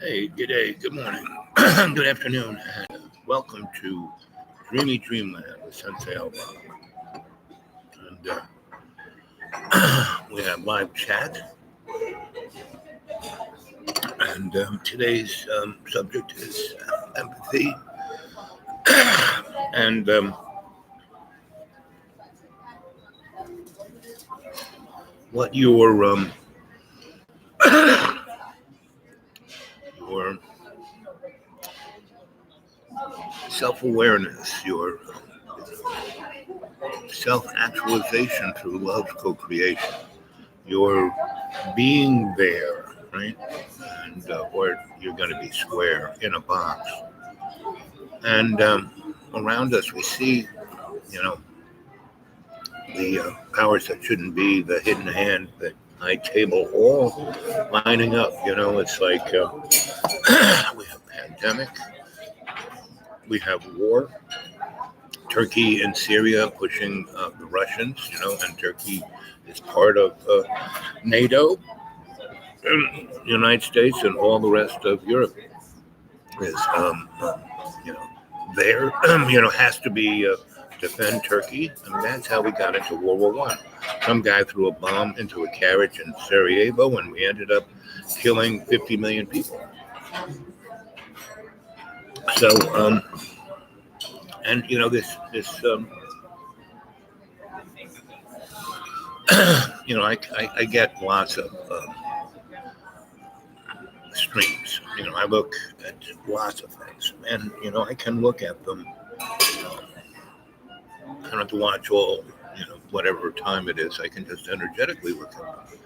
Hey, good day, good morning, good afternoon, and welcome to Dreamy Dreamland with Sensei Alba. And we have live chat, and today's subject is empathy and what your self-awareness, your self-actualization through love co-creation, your being there, right? And or you're going to be square in a box. And around us, we see, you know, the powers that shouldn't be, the hidden hand, the night table, all lining up. It's like we have pandemic, we have war, Turkey and Syria pushing the Russians, and Turkey is part of NATO, and the United States, and all the rest of Europe is, you know, there, has to be defend Turkey. I mean, that's how we got into World War One. Some guy threw a bomb into a carriage in Sarajevo, and we ended up killing 50 million people. So, and this I get lots of streams. I look at lots of things, and I can look at them. I don't have to watch all, whatever time it is. I can just energetically look at them.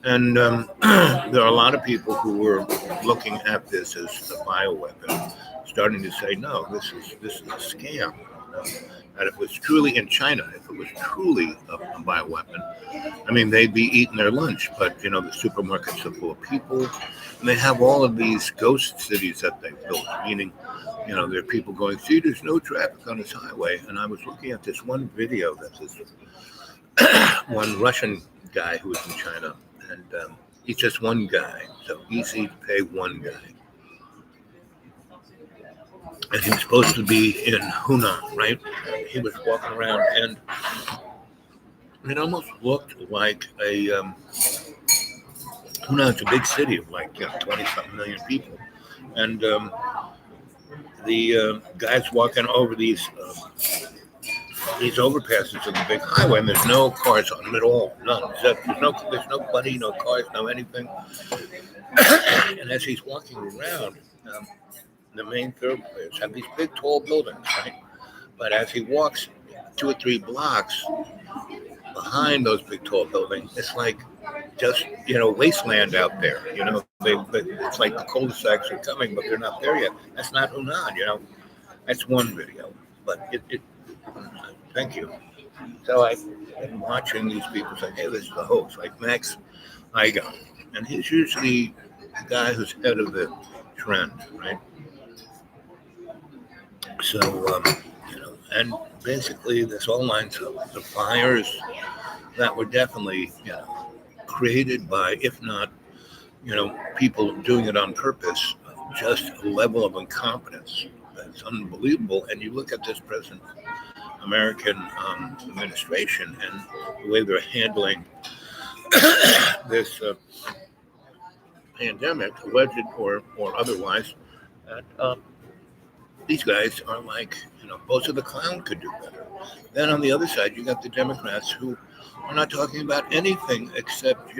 And there are a lot of people who were looking at this as a bioweapon, starting to say, no, this is a scam. That if it was truly in China, if it was truly a bioweapon, I mean, they'd be eating their lunch. But the supermarkets are full of people, and they have all of these ghost cities that they've built, meaning, there are people going, see, there's no traffic on this highway. And I was looking at this one video that this one Russian guy who was in China, and he's just one guy, so easy to pay one guy. And he was supposed to be in Hunan, right? He was walking around, and it almost looked like Hunan's a big city of like 20-something million people. And the guy's walking over these overpasses of the big highway, and there's no cars on them at all, none. There's nobody, no cars, no anything. And as he's walking around, the main thoroughfares have these big, tall buildings, right? But as he walks 2 or 3 blocks behind those big, tall buildings, it's like just wasteland out there. It's like the cul-de-sacs are coming, but they're not there yet. That's not Hunan. That's one video, but it thank you. So I've been watching these people say, hey, this is the host, like Max Igon. And he's usually the guy who's head of the trend, right? So, and basically this all lines up. The fires that were definitely, created by, if not, people doing it on purpose, just a level of incompetence that's unbelievable. And you look at this present American administration and the way they're handling this pandemic, alleged or otherwise, that these guys are like, Bozo the Clown could do better. Then on the other side, you got the Democrats who are not talking about anything except,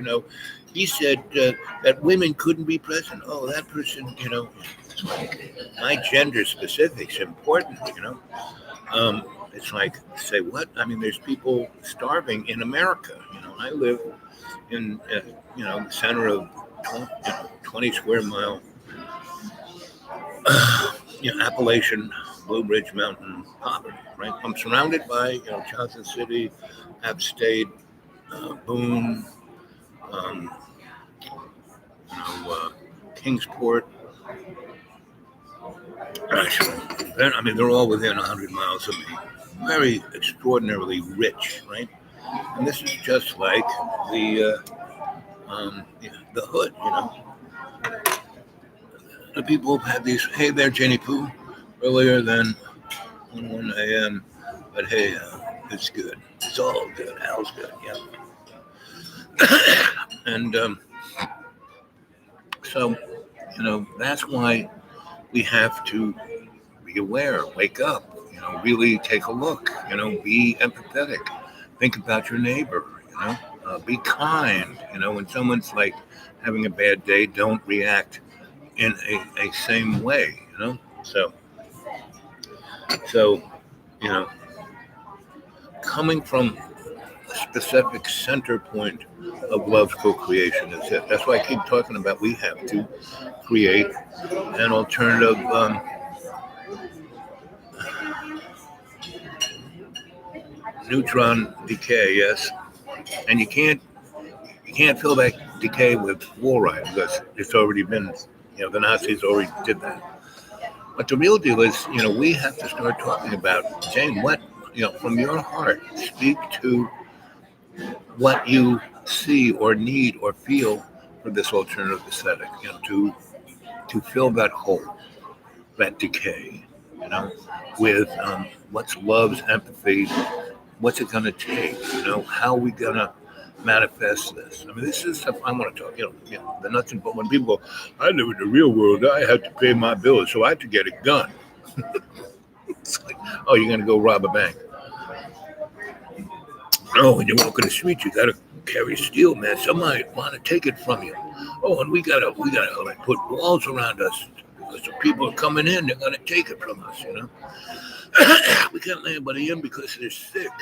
he said that women couldn't be president. Oh, that person, it's like my gender specific's important, It's like, say what? I mean, there's people starving in America. I live in, the center of 20 square mile, Appalachian Blue Ridge Mountain poverty, right? I'm surrounded by, Johnson City, App State, Boone, Kingsport. Actually, I mean, they're all within 100 miles of me. Very extraordinarily rich, right? And this is just like the hood, The people have had these, hey there, Jenny Pooh, earlier than 1 a.m. But hey, it's good. It's all good. Al's good, yeah. And so, that's why we have to be aware, wake up, really take a look, be empathetic, think about your neighbor, be kind, when someone's like having a bad day, don't react in a same way, So, you know, coming from a specific center point of love's co-creation is it. That's why I keep talking about we have to create an alternative neutron decay, yes. And you can't fill that decay with fluoride because it's already been, the Nazis already did that. But the real deal is, we have to start talking about, Jane, what, from your heart, speak to what you see or need or feel for this alternative aesthetic, to fill that hole, that decay, with what's love's empathy, what's it going to take, how are we going to manifest this? I mean, this is stuff I want to talk, the nuts and bolts. When people go, I live in the real world, I have to pay my bills, so I have to get a gun. It's like, oh, you're going to go rob a bank. Oh, when you walk in the street, you got to carry steel, man. Somebody want to take it from you. Oh, and we gotta like put walls around us because the people are coming in, they're gonna take it from us, We can't let anybody in because they're sick.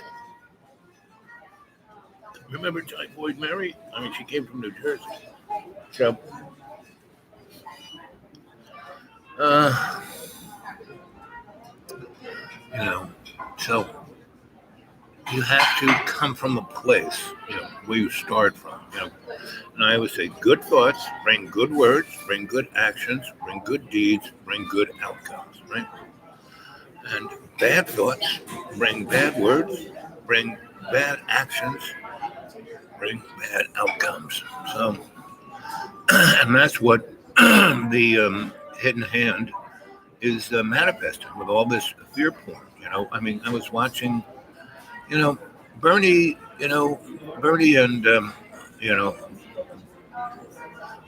Remember Typhoid Mary? I mean, she came from New Jersey. So, so you have to come from a place, where you start from, And I always say, good thoughts bring good words, bring good actions, bring good deeds, bring good outcomes, right? And bad thoughts bring bad words, bring bad actions, bring bad outcomes. So, and that's what the hidden hand is manifesting with all this fear porn. I mean, I was watching, Bernie, Bernie and,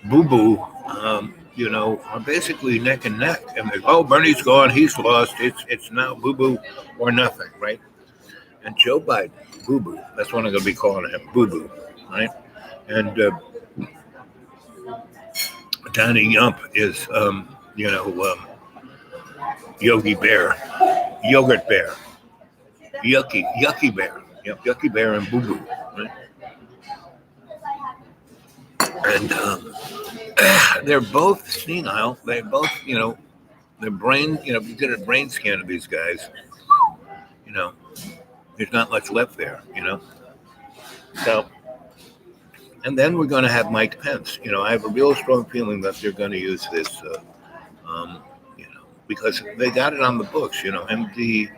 Boo Boo, are basically neck and neck. And they, oh, Bernie's gone, he's lost. It's now Boo Boo or nothing, right? And Joe Biden, Boo Boo, that's what I'm going to be calling him, Boo Boo, right? And Danny Yump is, Yogi Bear, Yogurt Bear, Yucky Bear, yep, Yucky Bear and Boo Boo, right? And they're both senile. They both, their brain, if you did a brain scan of these guys, there's not much left there, So, and then we're going to have Mike Pence. I have a real strong feeling that they're going to use this, because they got it on the books, MDAA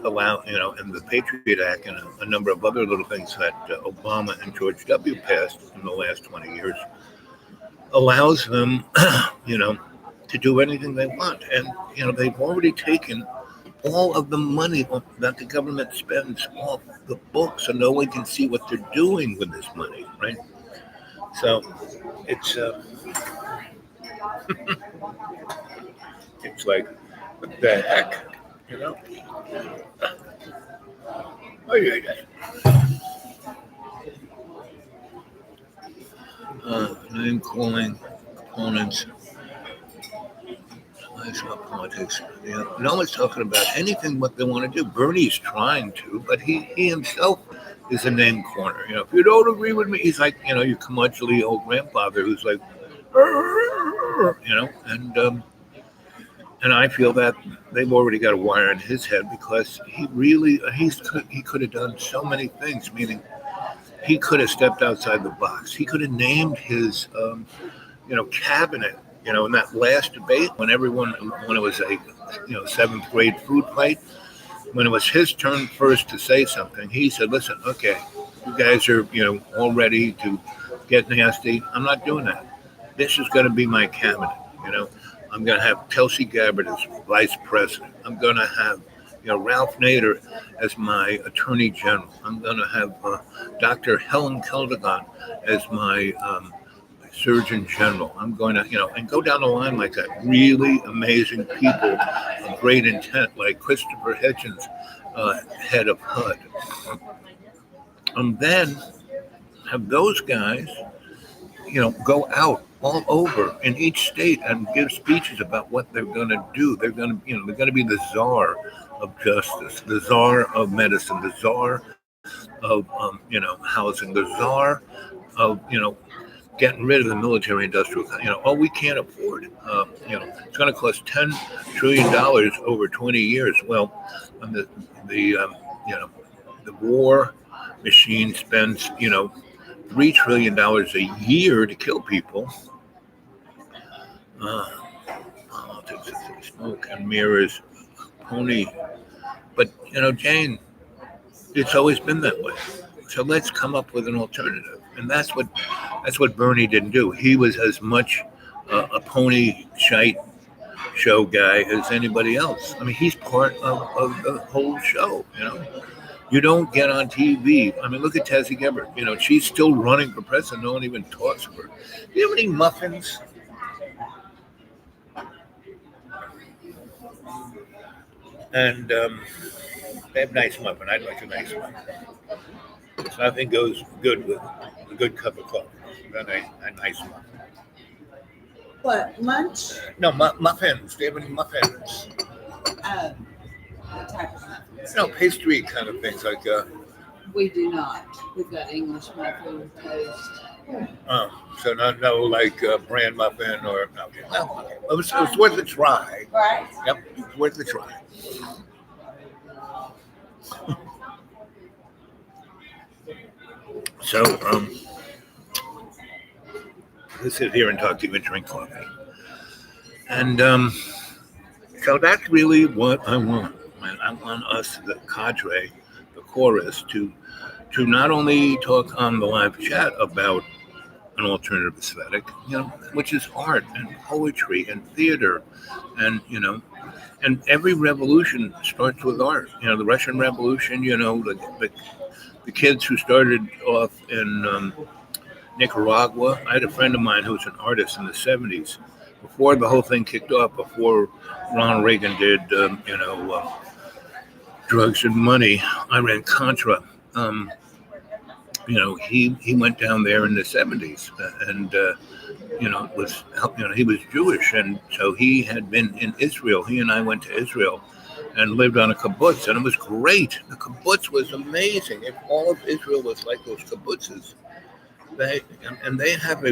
allow, and the Patriot Act and a number of other little things that Obama and George W. passed in the last 20 years allows them, to do anything they want. And, they've already taken all of the money that the government spends off the books, so no one can see what they're doing with this money, right? So it's it's like, what the heck, Oh, yeah. Name calling opponents. Politics. No one's talking about anything what they want to do. Bernie's trying to, but he himself is a name corner. If you don't agree with me, he's like, your curmudgeonly old grandfather who's like, and I feel that they've already got a wire in his head because he could have done so many things. Meaning, he could have stepped outside the box. He could have named his, cabinet. In that last debate, when it was a, seventh grade food fight, when it was his turn first to say something, he said, listen, okay, you guys are, all ready to get nasty. I'm not doing that. This is going to be my cabinet. You know, I'm going to have Kelsey Gabbard as vice president. I'm going to have Ralph Nader as my attorney general. I'm going to have Dr. Helen Keldegon as my Surgeon General. I'm going to, and go down the line like that. Really amazing people of great intent, like Christopher Hitchens, head of HUD. And then have those guys, go out all over in each state and give speeches about what they're going to do. They're going to, they're going to be the czar of justice, the czar of medicine, the czar of, housing, the czar of, getting rid of the military-industrial, we can't afford. It's going to cost $10 trillion over 20 years. Well, the war machine spends, $3 trillion a year to kill people. Politics is smoke and mirrors, pony. But Jane, it's always been that way. So let's come up with an alternative. And that's what Bernie didn't do. He was as much a pony shite show guy as anybody else. I mean, he's part of the whole show, You don't get on TV. I mean, look at Tassie Gebbert. She's still running for president. No one even talks of her. Do you have any muffins? And they have nice muffin. I'd like a nice muffin. So nothing goes good with a good cup of coffee. A nice muffin. What, lunch? No, muffins. Do you have any muffins? What type of muffins? Pastry kind of things like. We do not. We've got English muffin with toast. So no like bran muffin or no. It was worth a try. Right. Yep, it was worth a try. So I sit here and talk to you and drink coffee. And so that's really what I want. I want us, the cadre, the chorus, to not only talk on the live chat about an alternative aesthetic, which is art and poetry and theater, and and every revolution starts with art. The Russian Revolution. The kids who started off in Nicaragua. I had a friend of mine who was an artist in the 70s. Before the whole thing kicked off, before Ronald Reagan did, drugs and money, Iran-Contra, he went down there in the 70s and, he was Jewish. And so he had been in Israel. He and I went to Israel and lived on a kibbutz, and it was great. The kibbutz was amazing. If all of Israel was like those kibbutzes, they have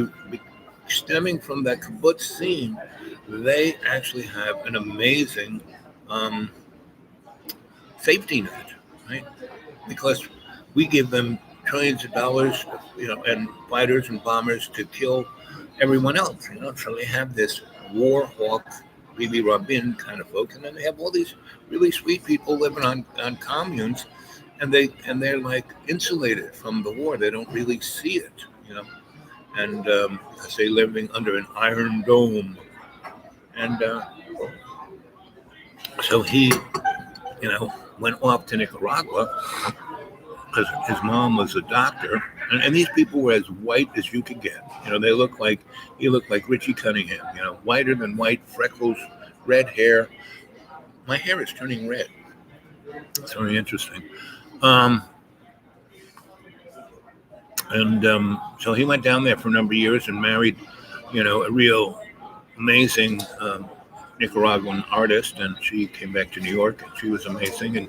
stemming from that kibbutz scene, they actually have an amazing safety net, right? Because we give them trillions of dollars, and fighters and bombers to kill everyone else, So they have this war hawk, Bibi Rabin kind of folk, and then they have all these really sweet people living on communes, and they're like insulated from the war. They don't really see it, and because they're living under an iron dome, and so he, went off to Nicaragua because his mom was a doctor, and these people were as white as you could get. He looked like Richie Cunningham, whiter than white, freckles, red hair. My hair is turning red. It's very interesting. So he went down there for a number of years and married, a real amazing Nicaraguan artist, and she came back to New York, and she was amazing.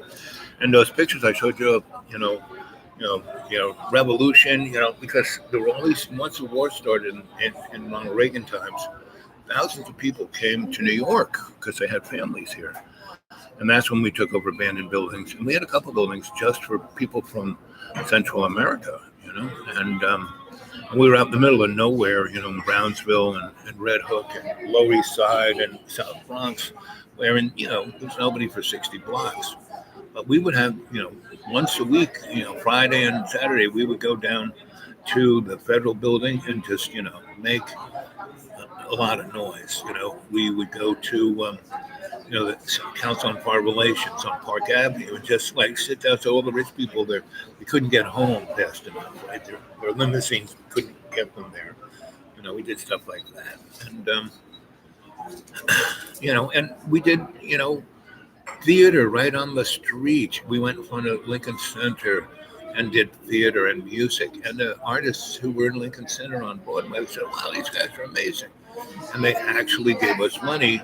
And those pictures I showed you, revolution, because there were all these, once the war started in Ronald Reagan times, thousands of people came to New York because they had families here. And that's when we took over abandoned buildings. And we had a couple buildings just for people from Central America, and we were out in the middle of nowhere, in Brownsville and Red Hook and Lower East Side and South Bronx, where, there's nobody for 60 blocks. But we would have, once a week, Friday and Saturday, we would go down to the federal building and just, make a lot of noise. We would go to the Council on Foreign Relations on Park Avenue and just like sit down. So all the rich people there, we couldn't get home fast enough, right? Their limousines couldn't get them there. We did stuff like that, and we did, theater right on the street. We went in front of Lincoln Center and did theater and music. And the artists who were in Lincoln Center on Broadway said, "Wow, these guys are amazing." And they actually gave us money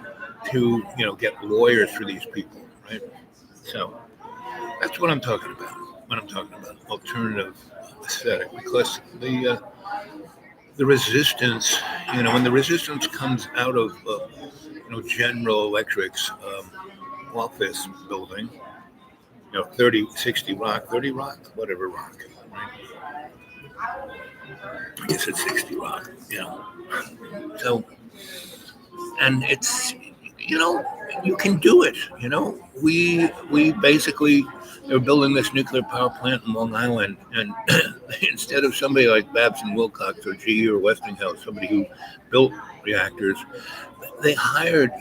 to, get lawyers for these people, right? So that's what I'm talking about. When I'm talking about alternative aesthetic, because the resistance, when the resistance comes out of General Electric's office building, 30, 60 Rock, 30 Rock, whatever Rock, right? I guess it's 60 Rock, So, and it's, you can do it, We basically, they're building this nuclear power plant in Long Island, and instead of somebody like Babson Wilcox or GE or Westinghouse, somebody who built reactors, they hired,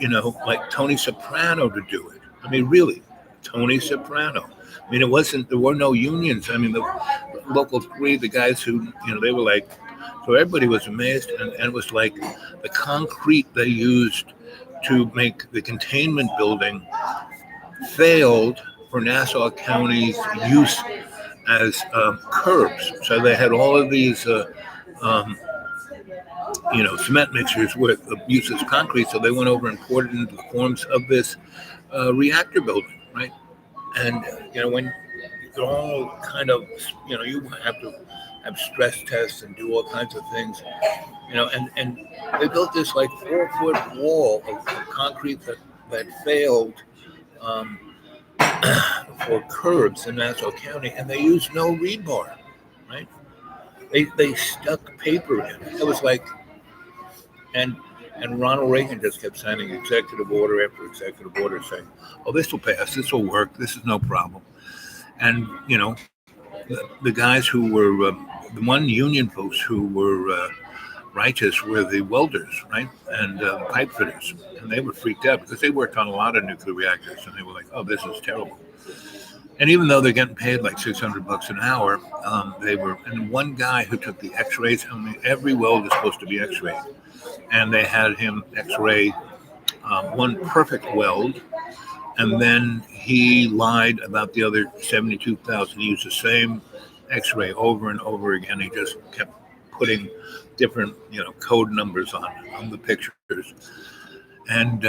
like Tony Soprano to do it. I mean, really, Tony Soprano. I mean, there were no unions. I mean, the local three, the guys who, they were like, so everybody was amazed. And it was like the concrete they used to make the containment building failed for Nassau County's use as curbs. So they had all of these, cement mixers with the use as concrete. So they went over and poured it into the forms of this reactor building, right? And, when they're all kind of, you have to have stress tests and do all kinds of things, and they built this like 4-foot wall of concrete that failed for curbs in Nassau County, and they used no rebar, right? They stuck paper in it. It was like, and Ronald Reagan just kept signing executive order after executive order saying, "Oh, this will pass. This will work. This is no problem." And, the guys who were, the one union folks who were righteous were the welders, right? And pipe fitters. And they were freaked out because they worked on a lot of nuclear reactors. And they were like, "Oh, this is terrible." And even though they're getting paid like $600 an hour, and one guy who took the x-rays, I mean, every weld is supposed to be x-rayed. And they had him x-ray one perfect weld, and then he lied about the other 72,000. He used the same x-ray over and over again. He just kept putting different, code numbers on the pictures. And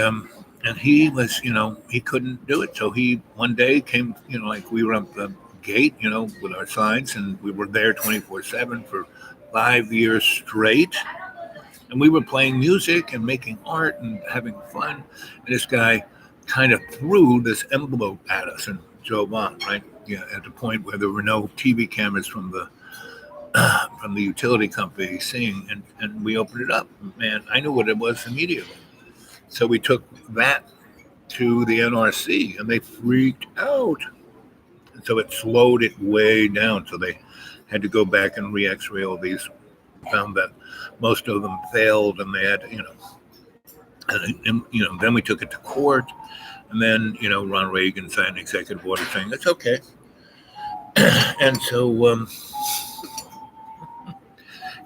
he was, he couldn't do it. So he one day came, like we were up the gate, with our signs, and we were there 24/7 for 5 years straight. And we were playing music and making art and having fun. And this guy kind of threw this envelope at us and drove on, right? Yeah, at the point where there were no TV cameras from the utility company seeing, and we opened it up. Man, I knew what it was immediately. So we took that to the NRC, and they freaked out. And so it slowed it way down. So they had to go back and re-x-ray all these. Found that most of them failed, and they had, and then we took it to court, and then, Ron Reagan signed an executive order saying that's okay. And so,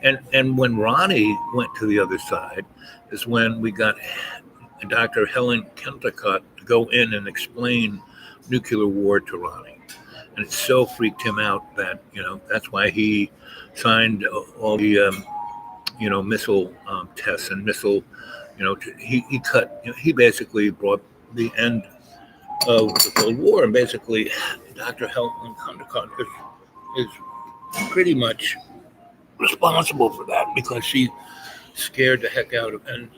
and when Ronnie went to the other side is when we got Dr. Helen Kennicott to go in and explain nuclear war to Ronnie. And it so freaked him out that, that's why he signed all the, missile tests and missile, he basically brought the end of the Cold War. And basically, Dr. Helen Kennicott is pretty much responsible for that because she scared the heck out of, and,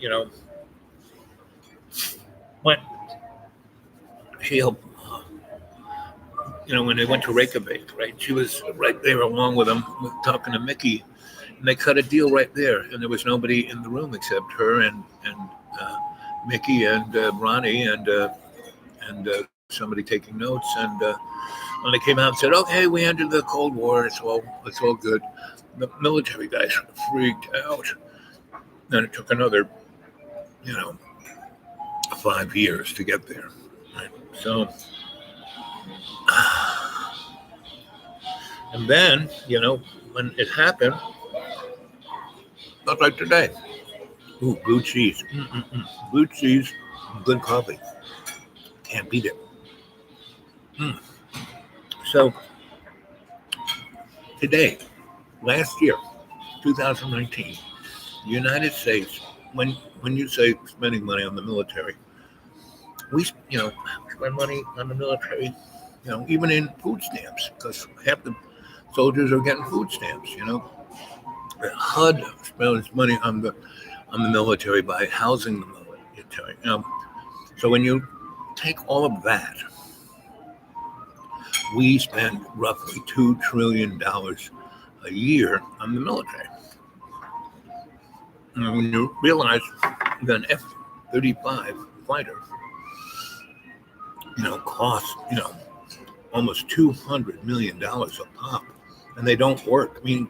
when she helped, when they went to Reykjavik, right? She was right there along with them, talking to Mickey, and they cut a deal right there. And there was nobody in the room except her and Mickey and Ronnie and somebody taking notes. And when they came out and said, "Okay, we ended the Cold War. It's all good," the military guys freaked out. Then it took another 5 years to get there. Right? So, and then, when it happened, not like today. Ooh, blue cheese. Mm-mm-mm. Blue cheese, good coffee. Can't beat it. Mm. So, today, last year, 2019, the United States, when you say spending money on the military, we spend money on the military, even in food stamps, because half the soldiers are getting food stamps. HUD spends money on the military by housing the military. So when you take all of that, we spend roughly $2 trillion a year on the military. And when you realize that an F-35 fighter, costs, almost $200 million a pop, and they don't work. I mean,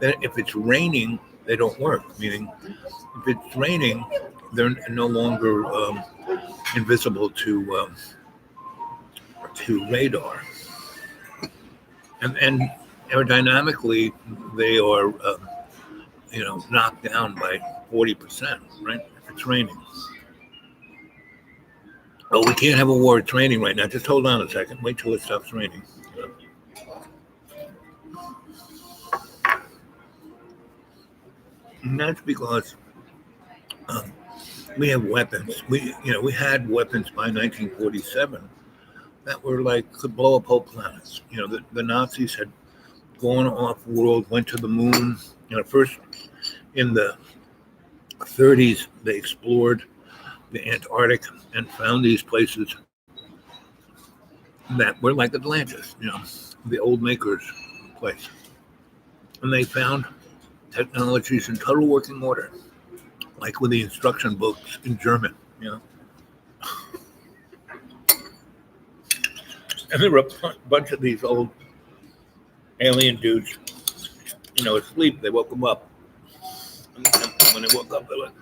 if it's raining, they don't work. Meaning, if it's raining, they're no longer invisible to radar, and aerodynamically, they are knocked down by 40%. Right, if it's raining. Oh, we can't have a war. It's raining right now. Just hold on a second. Wait till it stops raining. And that's because we have weapons. We had weapons by 1947 that were like could blow up whole planets. The Nazis had gone off world, went to the moon. First in the 30s they explored the Antarctic and found these places that were like Atlantis. The old makers place, and they found technologies in total working order, like with the instruction books in German. And there were a bunch of these old alien dudes, asleep. They woke them up. And when they woke up, they were like,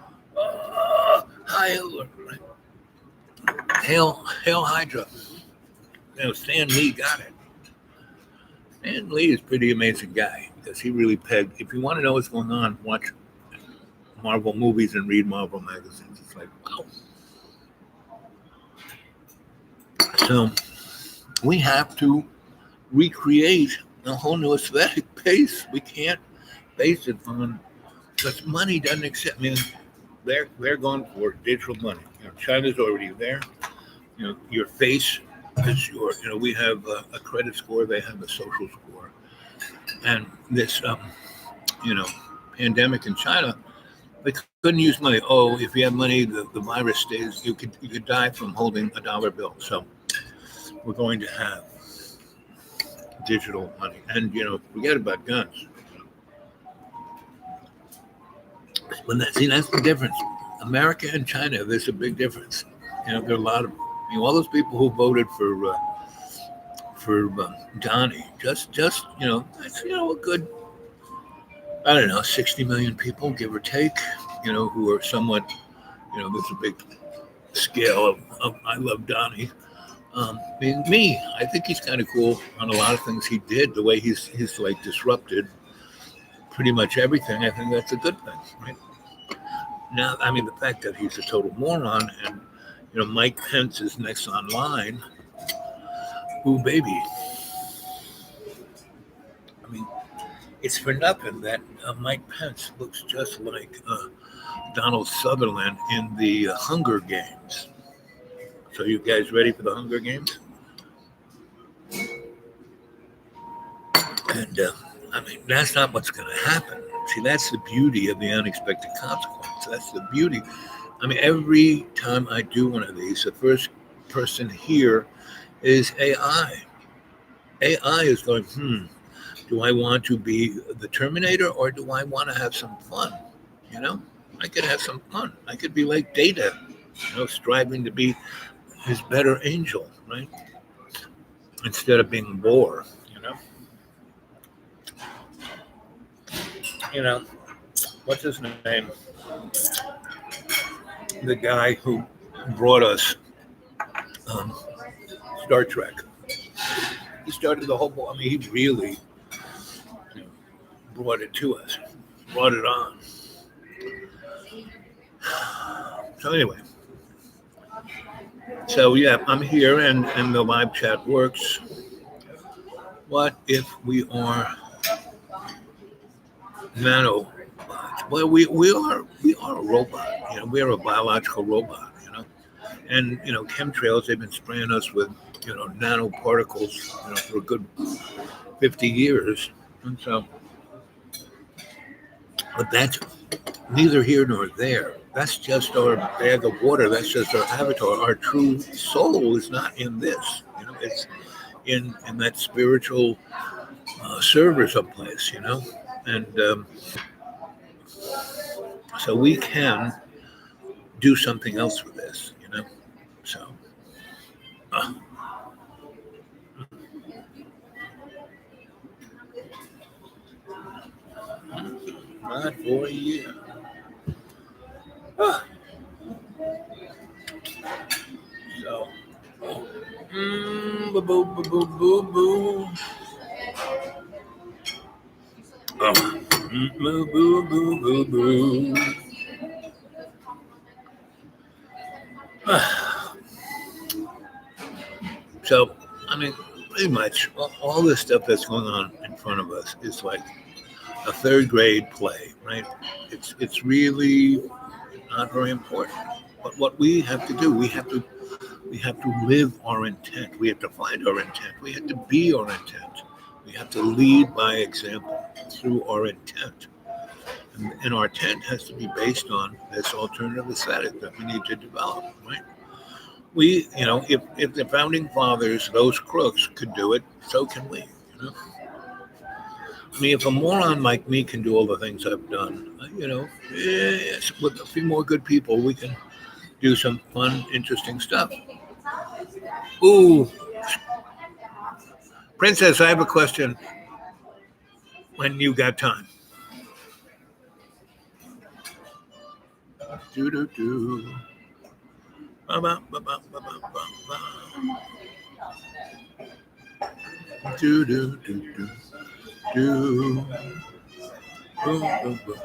hi, hail Hydra. Stan Lee got it. Stan Lee is a pretty amazing guy because he really pegged. If you want to know what's going on, watch Marvel movies and read Marvel magazines. It's like, wow. So we have to recreate a whole new aesthetic base. We can't base it on, because money doesn't accept. I mean, they're going for digital money. China's already there. Your face is your. We have a credit score. They have a social score, and this, pandemic in China, they couldn't use money. Oh, if you have money, the virus stays. You could die from holding a dollar bill. So we're going to have digital money, and forget about guns. When that's the difference. America and China, there's a big difference. There are a lot of all those people who voted for Donnie. Just that's a good, I don't know, 60 million people, give or take. Who are somewhat, there's a big scale of I love Donnie. I think he's kind of cool on a lot of things he did. The way he's like disrupted pretty much everything. I think that's a good thing, right? Now, I mean, the fact that he's a total moron and, Mike Pence is next online. Ooh, baby. I mean, it's for nothing that Mike Pence looks just like Donald Sutherland in the Hunger Games. So you guys ready for the Hunger Games? And, I mean, that's not what's going to happen. See, that's the beauty of the unexpected consequence. That's the beauty. I mean, every time I do one of these, the first person here is AI. AI is going, do I want to be the Terminator or do I want to have some fun? I could have some fun. I could be like Data, striving to be his better angel, right? Instead of being Boar, what's his name? the guy who brought us um, Star Trek. He started the whole. I mean, he really brought it to us, brought it on. So anyway, so yeah, I'm here and the live chat works. What if we are nano? Well, we are a robot. We are a biological robot. And chemtrails. They've been spraying us with nanoparticles for a good 50 years, and so. But that's neither here nor there. That's just our bag of water. That's just our avatar. Our true soul is not in this. It's in that spiritual server someplace. And so we can do something else with this. So. Not for a year. So. Boo boo boo boo boo boo. Boo boo boo boo boo. So, I mean, pretty much all this stuff that's going on in front of us is like a third grade play, right? It's really not very important. But what we have to do, we have to live our intent. We have to find our intent. We have to be our intent. We have to lead by example through our intent. And our intent has to be based on this alternative aesthetic that we need to develop, right? We, if the founding fathers, those crooks, could do it, so can we. I mean, if a moron like me can do all the things I've done, with a few more good people, we can do some fun, interesting stuff. Ooh, Princess, I have a question. When you got time? Do do do. Do do do do do.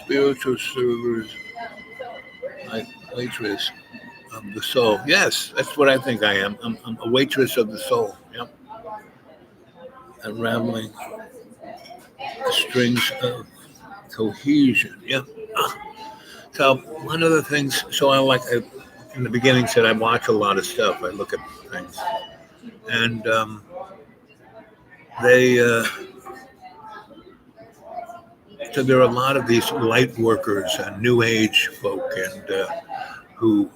Spiritual servers, like waitress of the soul. Yes, that's what I think I am. I'm a waitress of the soul. Yep. Unraveling the strings of cohesion. Yep. So one of the things. So I in the beginning said I watch a lot of stuff. I look at things, and they. So there are a lot of these light workers and new age folk, and who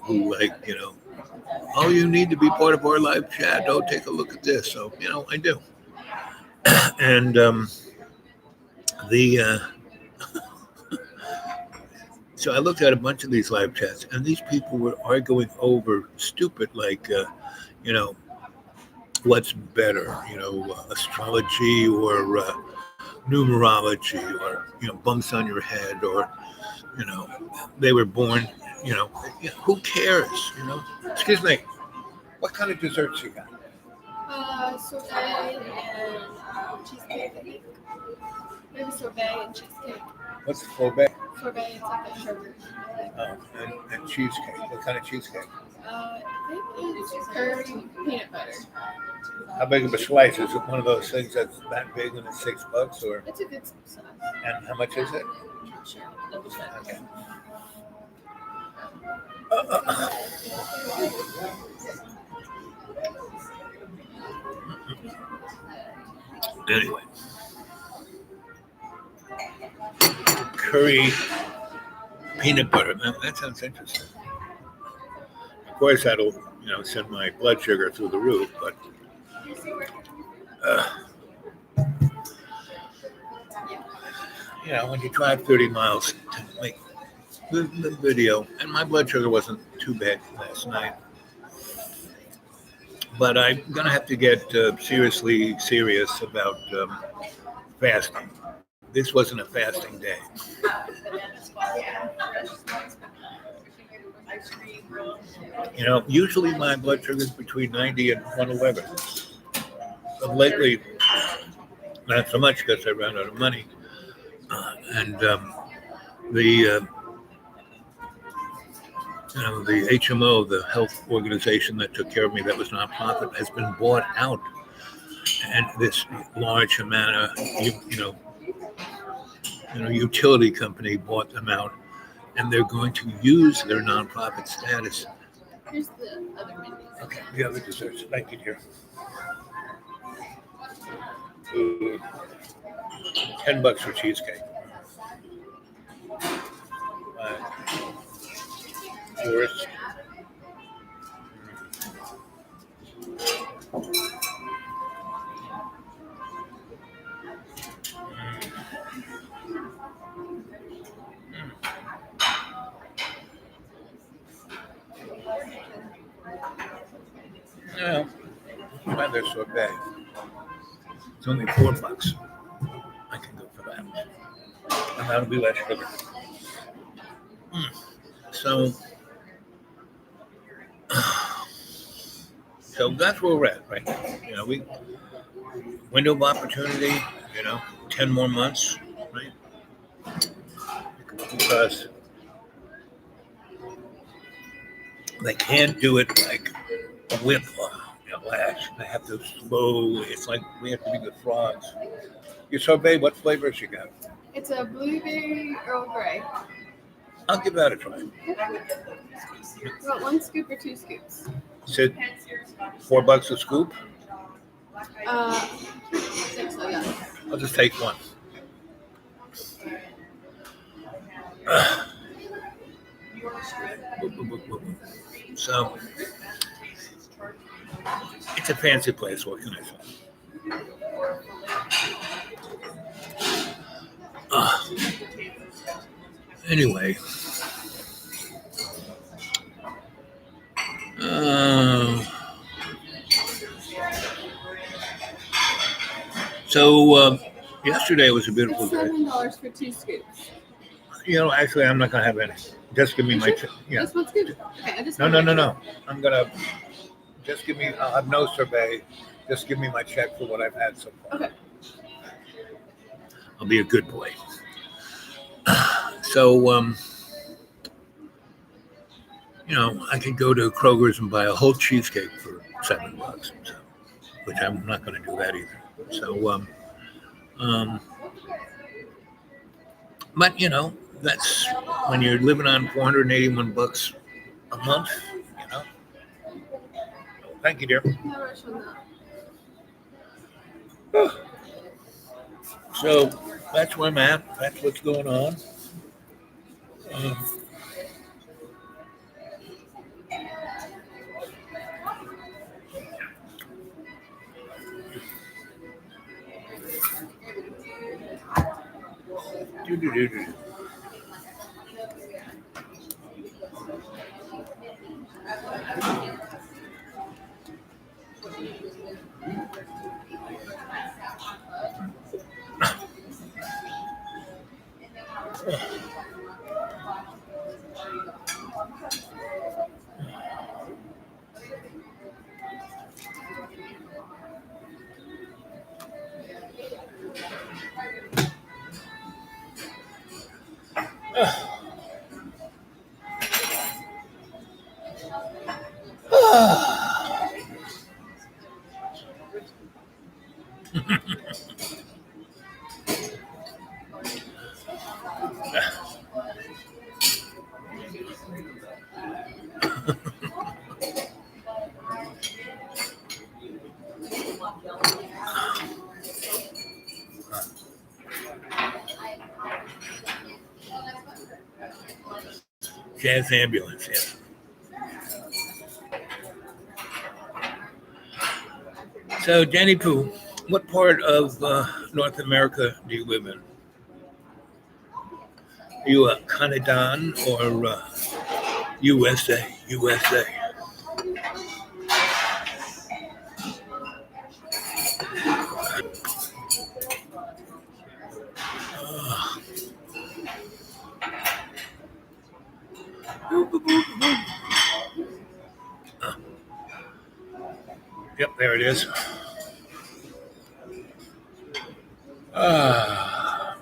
oh, you need to be part of our live chat. Oh, take a look at this. So I do, and the so I looked at a bunch of these live chats, and these people were arguing over stupid like what's better, astrology or numerology or bumps on your head or they were born who cares excuse me, what kind of desserts you got? Sorbet and cheesecake. Maybe sorbet and cheesecake. What's sorbet? Sorbet, it's like a sugar. And cheesecake. What kind of cheesecake? I think it's curd peanut butter. How big of a slice? Is it one of those things that's that big and it's $6 or? It's a good size. And how much is it? Sure, double check. Okay. Anyway, curry peanut butter. That sounds interesting. Of course, that'll send my blood sugar through the roof. But when you drive 30 miles to make the video, and my blood sugar wasn't too bad last night. But I'm going to have to get seriously serious about fasting. this wasn't a fasting day. Usually my blood sugar is between 90 and 111. But lately, not so much because I ran out of money. And the the HMO, the health organization that took care of me, that was nonprofit, has been bought out, and this large amount of utility company bought them out, and they're going to use their nonprofit status. Here's the other menu. Okay, the other desserts. Thank you, dear. $10 for cheesecake. Tourist. No, rather sorbet. It's only $4. I can go for that, and that'll be less sugar. So that's where we're at right now. We window of opportunity. 10 more months, right? Because they can't do it like a whip or a lash. They have to slow. It's like we have to be the frogs. Your sorbet, what flavors you got? It's a blueberry Earl Grey. I'll give that a try. You want 1 scoop or 2 scoops? Said $4 a scoop. I think so, yeah. I'll just take one. So it's a fancy place. What can I say? Anyway. So yesterday was a beautiful It's day. $7 for 2 scoops. Actually, I'm not gonna have any. Just give me my check. Yeah. Just 1 scoop? Okay, I just No. I'm gonna just give me. I'll have no sorbet. Just give me my check for what I've had so far. Okay. I'll be a good boy. So I could go to Kroger's and buy a whole cheesecake for $7, so, which I'm not going to do that either. So, but that's when you're living on $481 a month. Thank you, dear. No rush on that. So that's where I'm at. That's what's going on. Jazz ambulance, yeah. So, Danny Pooh, what part of North America do you live in? Are you a Canadian or USA? USA. is. Ah,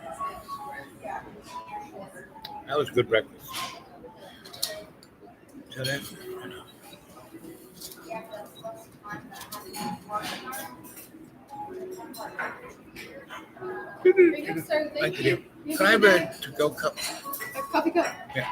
that was a good breakfast. Is that it? Very good, sir. Thank Thank you. you. Can I have a to-go cup? A coffee cup. Yeah.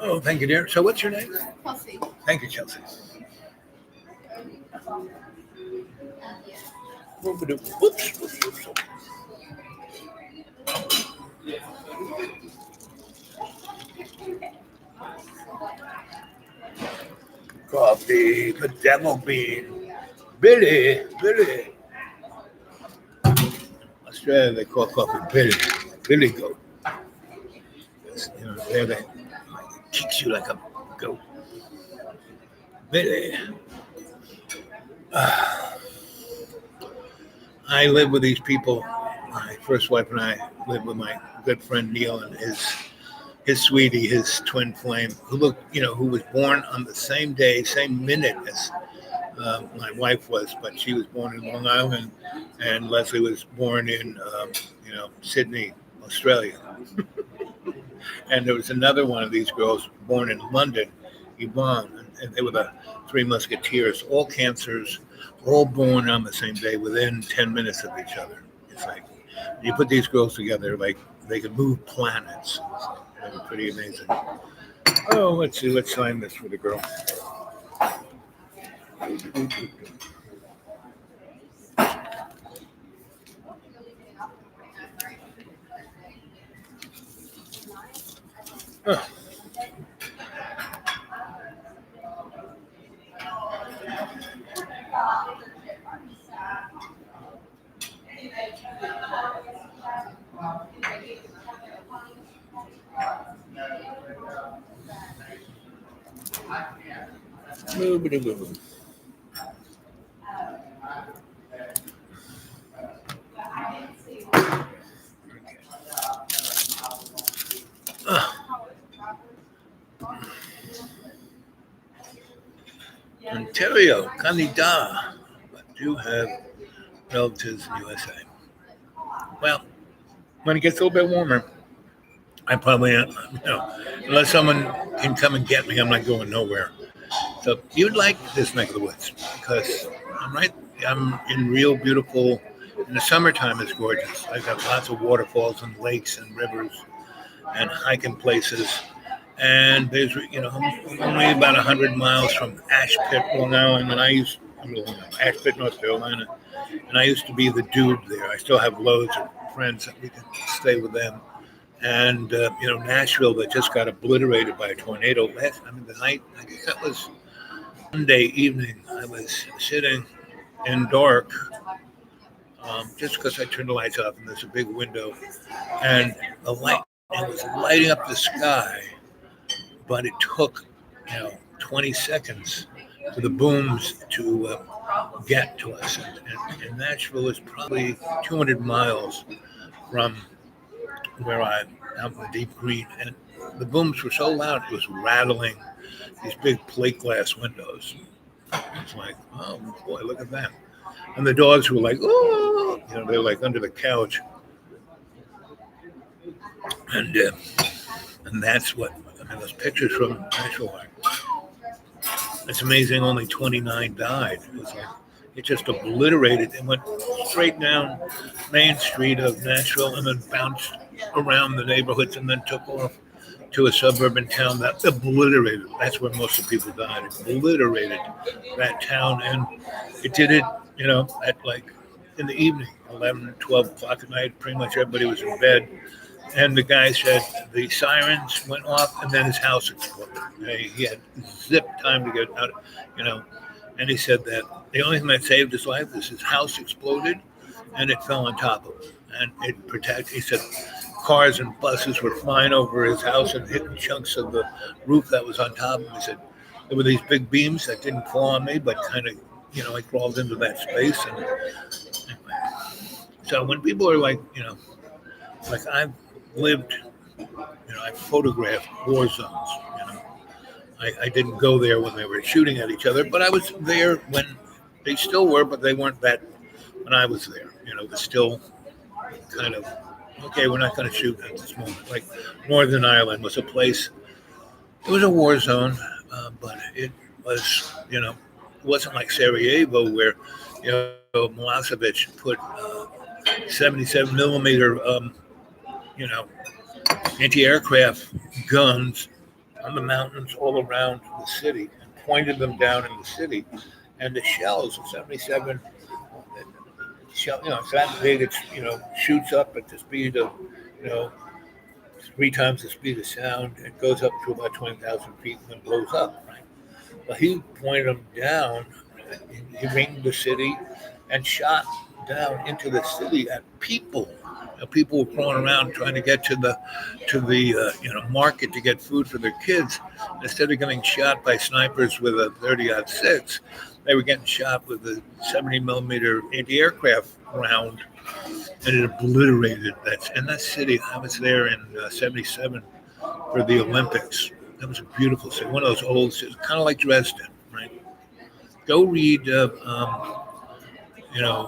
Oh, thank you, dear. So what's your name? Kelsey. Thank you, Chelsea. Oops. Coffee, the devil bean. Billy. Australia, they call coffee Billy goat. You know, there they kicks you like a goat. Billy. I live with these people. My first wife and I live with my good friend Neil and his sweetie, his twin flame, who was born on the same day, same minute as my wife was, but she was born in Long Island, and Leslie was born in, Sydney, Australia. And there was another one of these girls born in London, Yvonne, and they were the Three Musketeers, all cancers, all born on the same day within 10 minutes of each other. It's like, you put these girls together, like they could move planets. They were pretty amazing. Oh, let's see, let's sign this for the girl. Oh. Ontario, Canada, but do have relatives in USA. Well, when it gets a little bit warmer, I probably, unless someone can come and get me, I'm not going nowhere. So you'd like this neck of the woods because I'm in real beautiful. In the summertime, it's gorgeous. I've got lots of waterfalls and lakes and rivers and hiking places. And there's, I'm only about 100 miles from Ashpit, Long Island, and Ashpit, North Carolina, and I used to be the dude there. I still have loads of friends that we can stay with them. And, Nashville that just got obliterated by a tornado. The night, I guess that was Monday evening. I was sitting in dark just because I turned the lights off and there's a big window. And the light, it was lighting up the sky, but it took, 20 seconds for the booms to get to us. And Nashville is probably 200 miles from where I'm out in the deep green, and the booms were so loud it was rattling these big plate glass windows. It's like, oh boy, look at that! And the dogs were like, oh, they were like under the couch, and that's what those pictures from Nashville. It's amazing. Only 29 died. It just obliterated and went straight down Main Street of Nashville and then bounced around the neighborhoods and then took off to a suburban town that obliterated. That's where most of the people died. It obliterated that town, and it did it, at like in the evening, 11, 12 o'clock at night. Pretty much everybody was in bed. And the guy said the sirens went off and then his house exploded. He had zip time to get out, and he said that the only thing that saved his life is his house exploded and it fell on top of him. And he said cars and buses were flying over his house and hitting chunks of the roof that was on top of him. He said there were these big beams that didn't fall on me, but kind of, I crawled into that space. And anyway, so when people are like, like I've lived, I've photographed war zones. I didn't go there when they were shooting at each other, but I was there when they still were, but they weren't that when I was there. It was still kind of, okay, we're not going to shoot at this moment. Like Northern Ireland was a place, it was a war zone, but it was, it wasn't like Sarajevo where, Milosevic put 77 millimeter, anti-aircraft guns on the mountains all around the city and pointed them down in the city. And the shells, 77 shell, it's that big, it's, shoots up at the speed of, 3 times the speed of sound. It goes up to about 20,000 feet and then blows up, right? But he pointed them down, he ringed the city and shot down into the city at people. People were crawling around trying to get to the market to get food for their kids. Instead of getting shot by snipers with a 30-06, they were getting shot with a 70 millimeter anti-aircraft round, and it obliterated that. And that city, I was there in '77 for the Olympics. That was a beautiful city, one of those old cities, kind of like Dresden, right? Go read,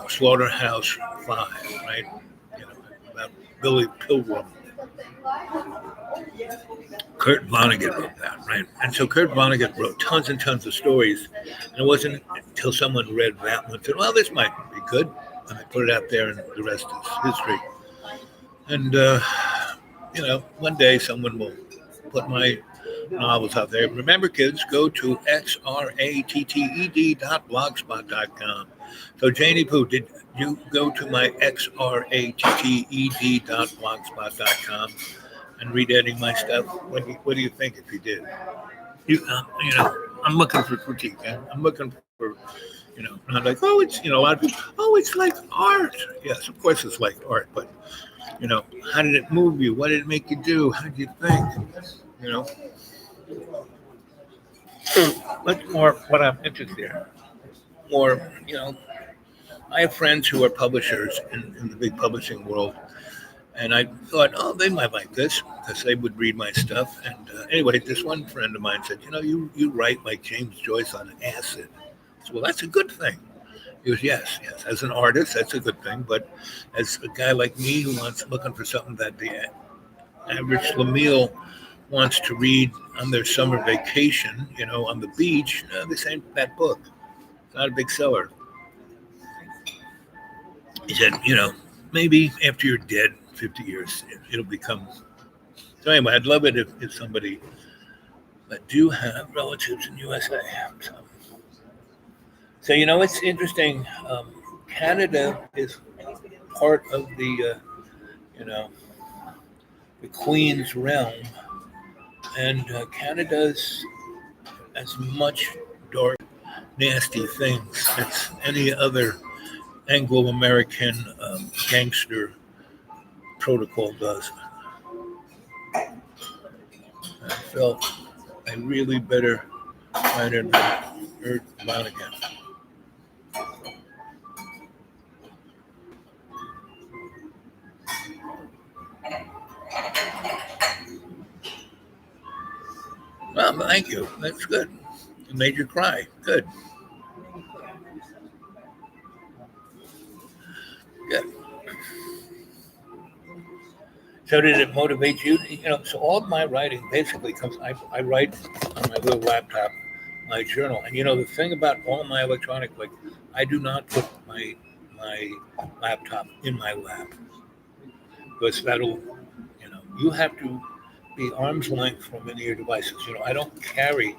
Slaughterhouse 5, right? About Billy Pilgrim. Kurt Vonnegut wrote that, right? And so Kurt Vonnegut wrote tons and tons of stories, and it wasn't until someone read that one and said, well, this might be good, and they put it out there, and the rest is history. And, one day someone will put my novels out there. Remember, kids, go to xratted.blogspot.com. So, Janie Poo, did you go to my xratted.blogspot.com and read any of my stuff? What do you think if you did? I'm looking for critique. I'm looking for, not like, oh, it's, a lot of people, oh, it's like art. Yes, of course it's like art, but, how did it move you? What did it make you do? How did you think? Much more what I'm interested in. Or, I have friends who are publishers in the big publishing world, and I thought, oh, they might like this because they would read my stuff. And anyway, this one friend of mine said, you write like James Joyce on acid. I said, well, that's a good thing. He goes, yes. As an artist, that's a good thing. But as a guy like me who looking for something that the average Schlemiel wants to read on their summer vacation, on the beach, this ain't that book. It's not a big seller. He said, maybe after you're dead, 50 years, it'll become. So anyway, I'd love it if somebody that do have relatives in USA. So it's interesting. Canada is part of the, the Queen's realm, and Canada's as much dark, nasty things as any other Anglo-American gangster protocol does. I felt I really better write it about again. Well, thank you. That's good. It made you cry. Good. Good. So did it motivate you? So all of my writing basically comes, I write on my little laptop, my journal. And the thing about all my electronic, like I do not put my laptop in my lap. Because that'll, you have to be arm's length from any of your devices. I don't carry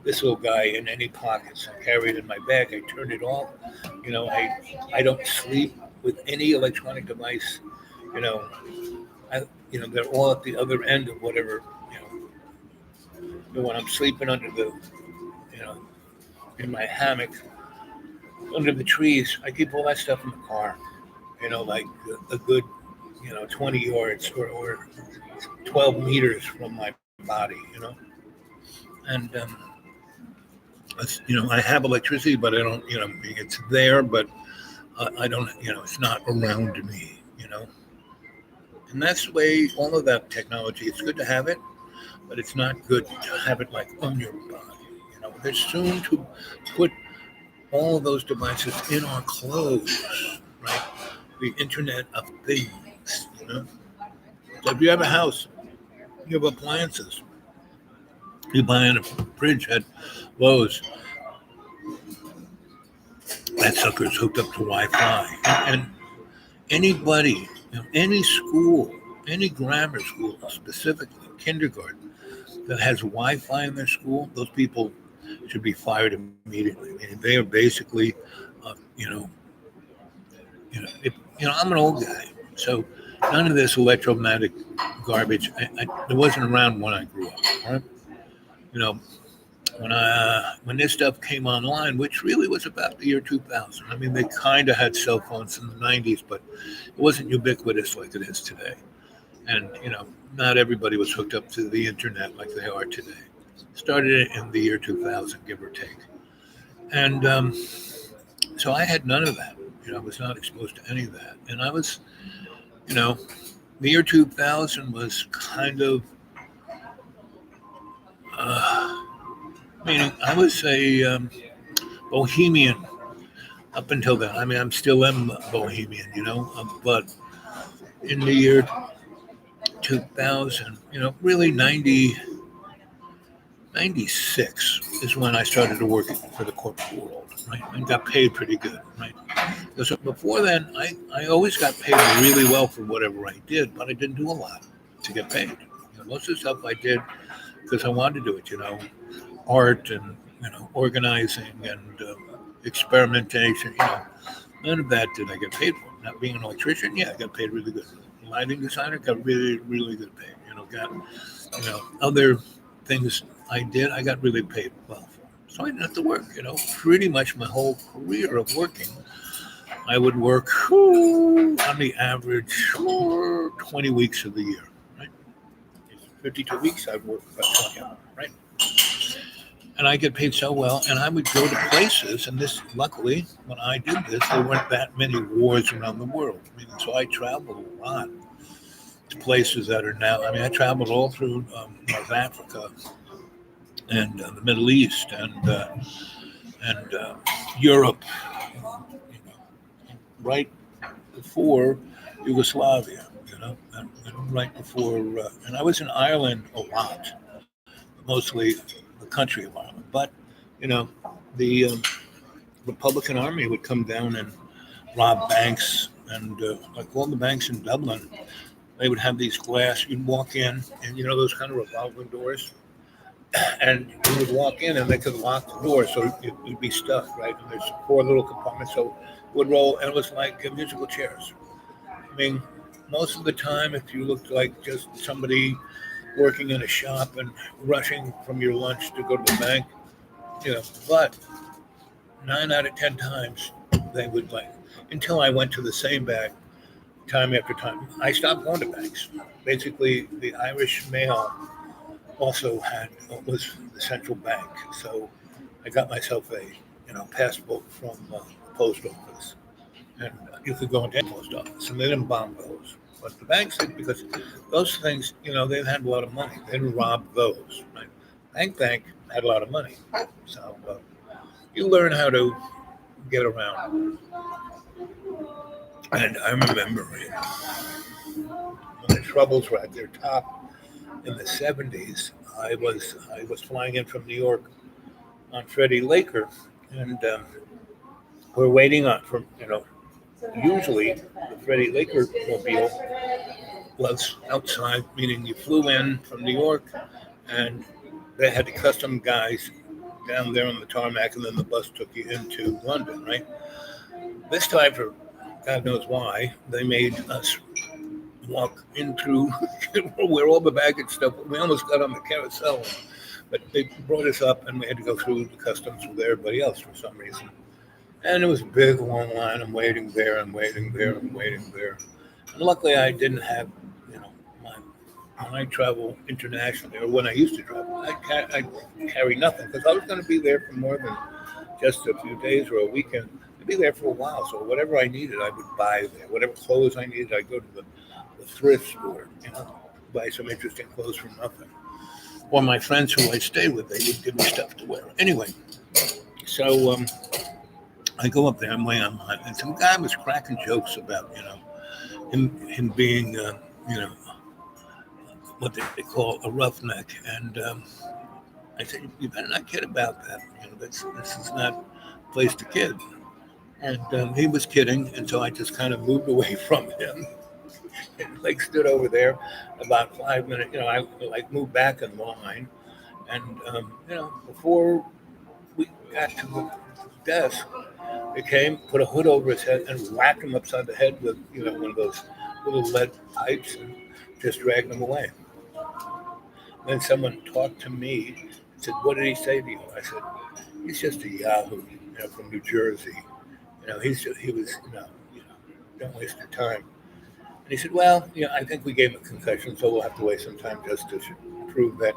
this little guy in any pockets. I carry it in my bag. I turn it off. I don't sleep with any electronic device. They're all at the other end of whatever, when I'm sleeping under the, in my hammock, under the trees, I keep all that stuff in the car, like a good 20 yards or 12 meters from my body, and I have electricity, but I don't, it's there, but I don't, it's not around me, and that's the way all of that technology. It's good to have it, but it's not good to have it like on your body. They're soon to put all of those devices in our clothes, right? The Internet of Things. So if you have a house, you have appliances. You buy in a fridge at Lowe's. That sucker's hooked up to Wi-Fi, and anybody, any school, any grammar school, specifically kindergarten, that has Wi-Fi in their school, those people should be fired immediately. I mean, they are basically, uh, you know, I'm an old guy, so none of this electromagnetic garbage. It wasn't around when I grew up. Right? You know, when this stuff came online, which really was about the year 2000. I mean, they kind of had cell phones in the 90s, but it wasn't ubiquitous like it is today. And not everybody was hooked up to the internet like they are today. Started in the year 2000, give or take. And so I had none of that. I was not exposed to any of that. And I was, the year 2000 was kind of, meaning I was a bohemian up until then. I mean, I'm still am bohemian, but in the year 2000, really 96 is when I started to work for the corporate world, right? And got paid pretty good, right? Because before then, I always got paid really well for whatever I did, but I didn't do a lot to get paid. Most of the stuff I did because I wanted to do it, art and, organizing and experimentation, none of that did I get paid for. Not being an electrician, yeah, I got paid really good. Lighting designer, got really, really good paid. Got, other things I did, I got really paid well for. So I didn't have to work, pretty much my whole career of working. I would work on the average 20 weeks of the year, right? 52 weeks, I'd work about 20 hours, right? And I get paid so well, and I would go to places, and this, luckily, when I did this, there weren't that many wars around the world. So I traveled a lot to places that are now, I traveled all through North Africa and the Middle East and Europe, right before Yugoslavia, and right before, and I was in Ireland a lot, mostly the country of Ireland. But, the Republican Army would come down and rob banks, and like all the banks in Dublin, they would have these glass, you'd walk in, and those kind of revolving doors, and you would walk in and they could lock the door so you'd be stuck, right? And there's 4 little compartments, so it would roll, and it was like musical chairs. I mean, most of the time, if you looked like just somebody working in a shop and rushing from your lunch to go to the bank, but 9 out of 10 times they would until I went to the same bank time after time. I stopped going to banks. Basically, the Irish mail also was the central bank, so I got myself a passport from the post office, and you could go into the post office, and they didn't bomb those. But the banks did, because those things, they had a lot of money. They didn't rob those, right? Bank had a lot of money, so you learn how to get around. And I remember when the troubles were at their top in the 70s, I was flying in from New York on Freddie Laker, and we're waiting for usually the Freddie Laker mobile was outside, meaning you flew in from New York, and they had the custom guys down there on the tarmac, and then the bus took you into London, right? This time, for God knows why, they made us walk in through where all the baggage stuff. We almost got on the carousel, but they brought us up, and we had to go through the customs with everybody else for some reason. And it was a big, long line. I'm waiting there and waiting there and waiting there. Luckily, I didn't have, you know, my when I travel internationally, or when I used to travel, I carry nothing because I was going to be there for more than just a few days or a weekend. I'd be there for a while, so whatever I needed, I would buy there. Whatever clothes I needed, I'd go to the thrift store, buy some interesting clothes for nothing. Or my friends who I stayed with, they would give me stuff to wear. Anyway, so I go up there, I'm way online, and some guy was cracking jokes about, him being, you know, what they call a roughneck. And I said, you better not kid about that. This is not a place to kid. And he was kidding, and so I just kind of moved away from him and like stood over there about 5 minutes. I like moved back in line, and before we got to the desk, they came, put a hood over his head, and whacked him upside the head with one of those little lead pipes, and just dragged him away. Then someone talked to me and said, "What did he say to you?" I said, "He's just a Yahoo, from New Jersey. He was, don't waste your time." And he said, "Well, I think we gave him a concession, so we'll have to wait some time just to prove that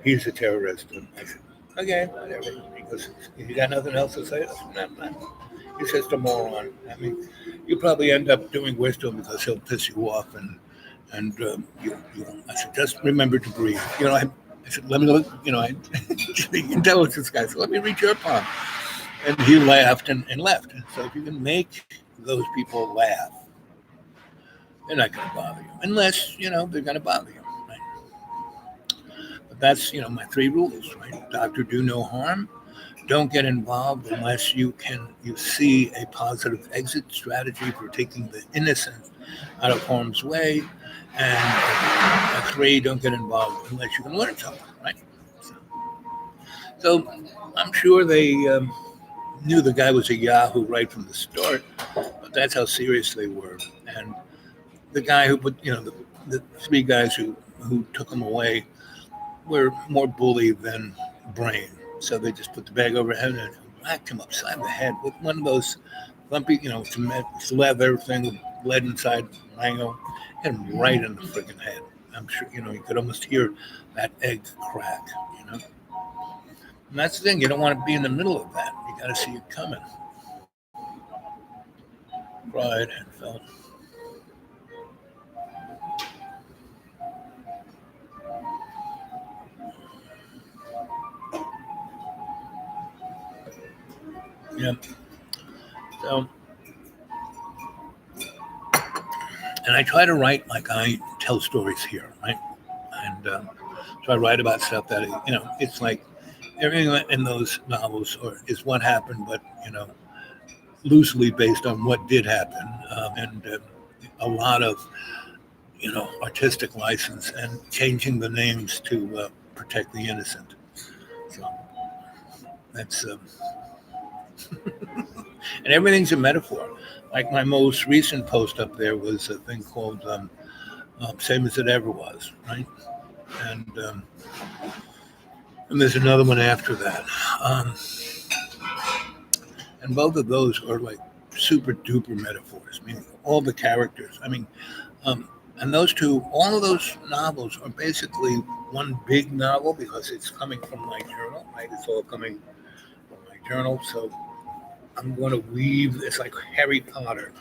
he's a terrorist." And I said, "Okay, whatever." He goes, "You got nothing else to say?" I said, "No. He's just a moron. I mean, you probably end up doing worse to him because he'll piss you off." I said, "Just remember to breathe." I said, "Let me look." The intelligence guy said, "Let me read your palm." And he laughed and left. So if you can make those people laugh, they're not going to bother you, unless they're going to bother you. Right? But that's my three rules, right? Doctor, do no harm. Don't get involved unless you see a positive exit strategy for taking the innocent out of harm's way. And three, don't get involved unless you can learn something, right? So I'm sure they knew the guy was a Yahoo right from the start, but that's how serious they were. And the guy who put, the three guys who took him away were more bully than brain. So they just put the bag over his head and whacked him upside the head with one of those lumpy, it's leather thing with lead inside, mango, hit him right in the freaking head. I'm sure, you could almost hear that egg crack, And that's the thing, you don't want to be in the middle of that. You got to see it coming. Cried and felt. Yeah. So, and I try to write like I tell stories here, right? And so I write about stuff that, it's like everything in those novels is what happened, but, loosely based on what did happen. And a lot of, artistic license and changing the names to protect the innocent. So that's, and everything's a metaphor. Like my most recent post up there was a thing called Same as It Ever Was, right? And there's another one after that. And both of those are like super duper metaphors. I mean, all the characters. I mean, and all of those novels are basically one big novel because it's coming from my journal, right? It's all coming from my journal. So I'm going to weave. It's like Harry Potter,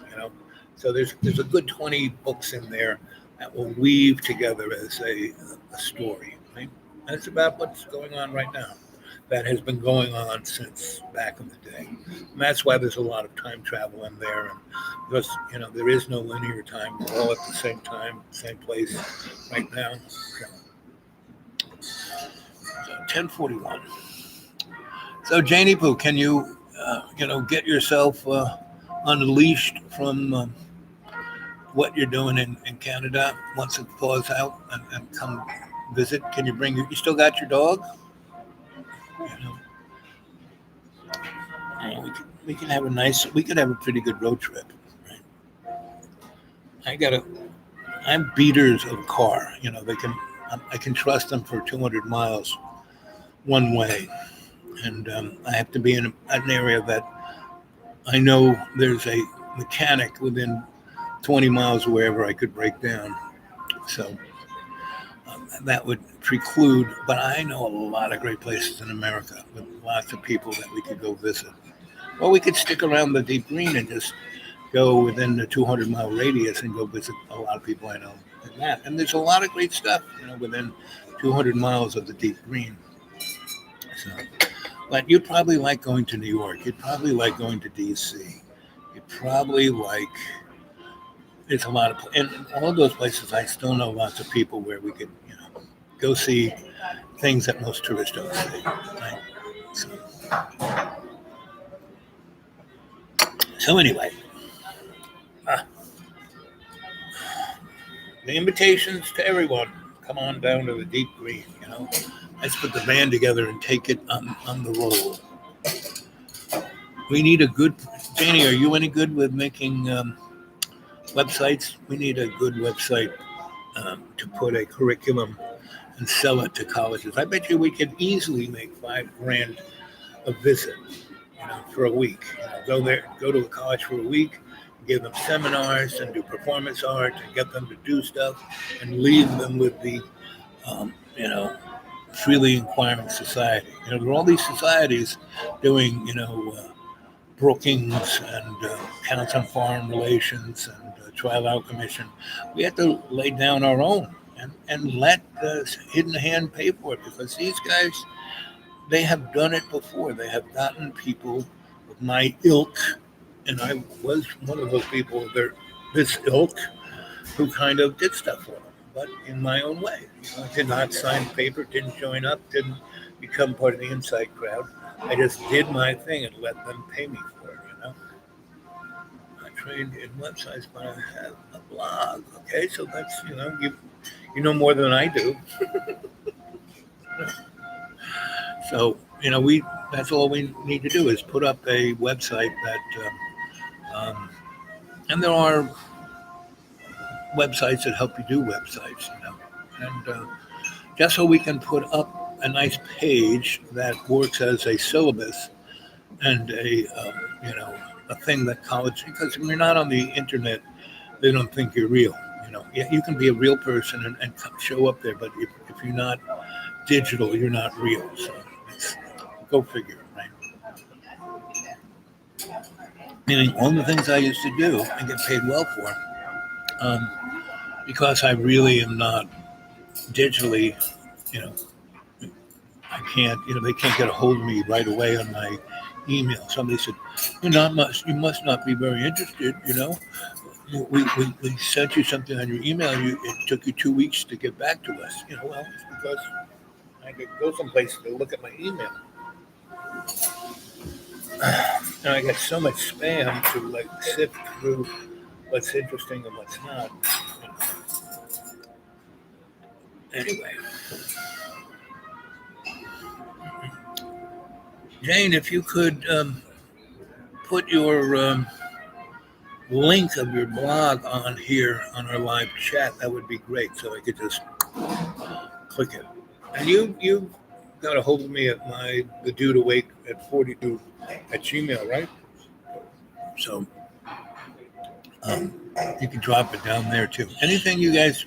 So there's a good 20 books in there that will weave together as a story, right? And it's about what's going on right now. That has been going on since back in the day. And that's why there's a lot of time travel in there. And because, there is no linear time. We're all at the same time, same place right now. So 10:41. So Janie Poo, can you, get yourself unleashed from what you're doing in Canada once it thaws out and come visit? Can you you still got your dog? We could have a pretty good road trip. Right? I'm beaters of a car. I can trust them for 200 miles one way. And I have to be in an area that I know there's a mechanic within 20 miles wherever I could break down. So that would preclude, but I know a lot of great places in America with lots of people that we could go visit. Or we could stick around the deep green and just go within the 200-mile radius and go visit a lot of people I know in that. And there's a lot of great stuff, within 200 miles of the deep green. So, but you'd probably like going to New York. You'd probably like going to D.C. You'd probably like. There's a lot of, and all of those places. I still know lots of people where we could, go see things that most tourists don't see. Right? So anyway, the invitations to everyone. Come on down to the deep green. Let's put the band together and take it on the roll. We need a good. Janie, are you any good with making websites? We need a good website to put a curriculum and sell it to colleges. I bet you we could easily make $5,000 a visit, for a week. Go to a college for a week, give them seminars and do performance art and get them to do stuff and leave them with the, freely inquiring society. There are all these societies doing, Brookings and Council on Foreign Relations and Trial Out Commission. We have to lay down our own and let the hidden hand pay for it, because these guys, they have done it before. They have gotten people of my ilk, and I was one of those people of this ilk who kind of did stuff for them, but in my own way. I did not sign paper, didn't join up, didn't become part of the inside crowd. I just did my thing and let them pay me for it, I trained in websites, but I have a blog. Okay, so that's, you know more than I do. So, that's all we need to do is put up a website that, and there are websites that help you do websites, and just so we can put up a nice page that works as a syllabus and a thing that college, because when you're not on the internet, they don't think you're real. You can be a real person and show up there, but if you're not digital, you're not real. So go figure, right? Meaning all the things I used to do and get paid well for, because I really am not digitally, I can't, they can't get a hold of me right away on my email. Somebody said, you must not be very interested, We sent you something on your email, and it took you 2 weeks to get back to us. Well, it's because I could go someplace to look at my email. And I get so much spam to sift through what's interesting and what's not. Anyway. Jane, if you could put your link of your blog on here on our live chat, that would be great. So I could just click it. And you got a hold of me at the dude awake at 42 at Gmail, right? So you can drop it down there too. Anything you guys,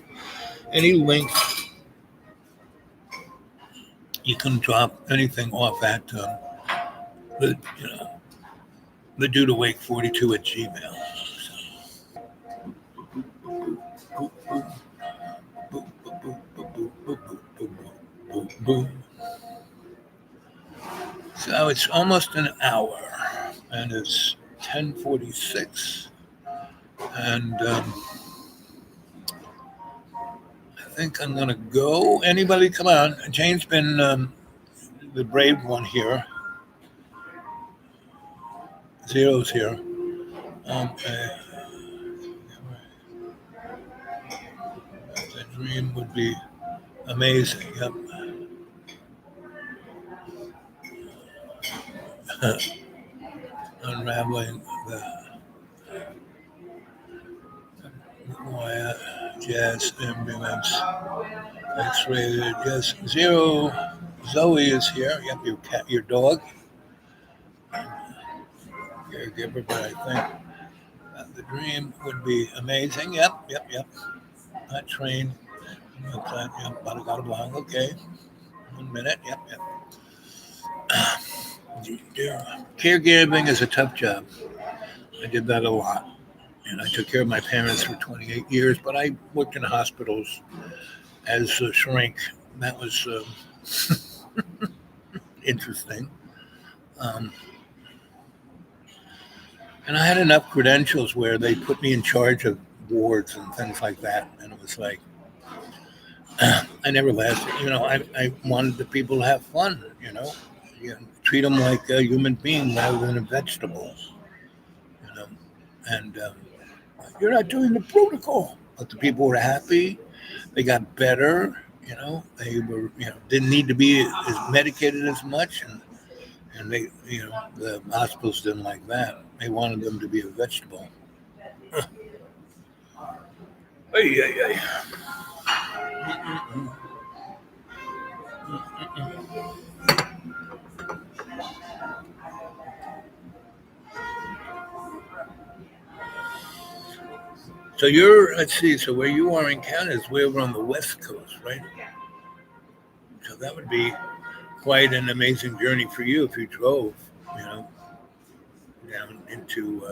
any links, you can drop anything off at the dude awake 42 at Gmail. So it's almost an hour, and it's 10:46, and I think I'm gonna go. Anybody, come on! Jane's been the brave one here. Zero's here. The dream would be amazing. Yep. Unraveling the jazz ambulance. X-rated. Yes. Zero. Zoe is here. Yep. Your dog. Caregiver, but I think The dream would be amazing. Yep. That train. What's that? Yep. Got a block. Okay. 1 minute. Yep. Caregiving is a tough job. I did that a lot. And I took care of my parents for 28 years, but I worked in hospitals as a shrink. That was interesting. And I had enough credentials where they put me in charge of wards and things like that. And it was like, I never lasted. I wanted the people to have fun, treat them like a human being rather than a vegetable, and you're not doing the protocol. But the people were happy. They got better, they were, didn't need to be as medicated as much. And they, the hospitals didn't like that. They wanted them to be a vegetable. Ay. So let's see, so where you are in Canada is way over on the West Coast, right? So that would be quite an amazing journey for you if you drove, down into.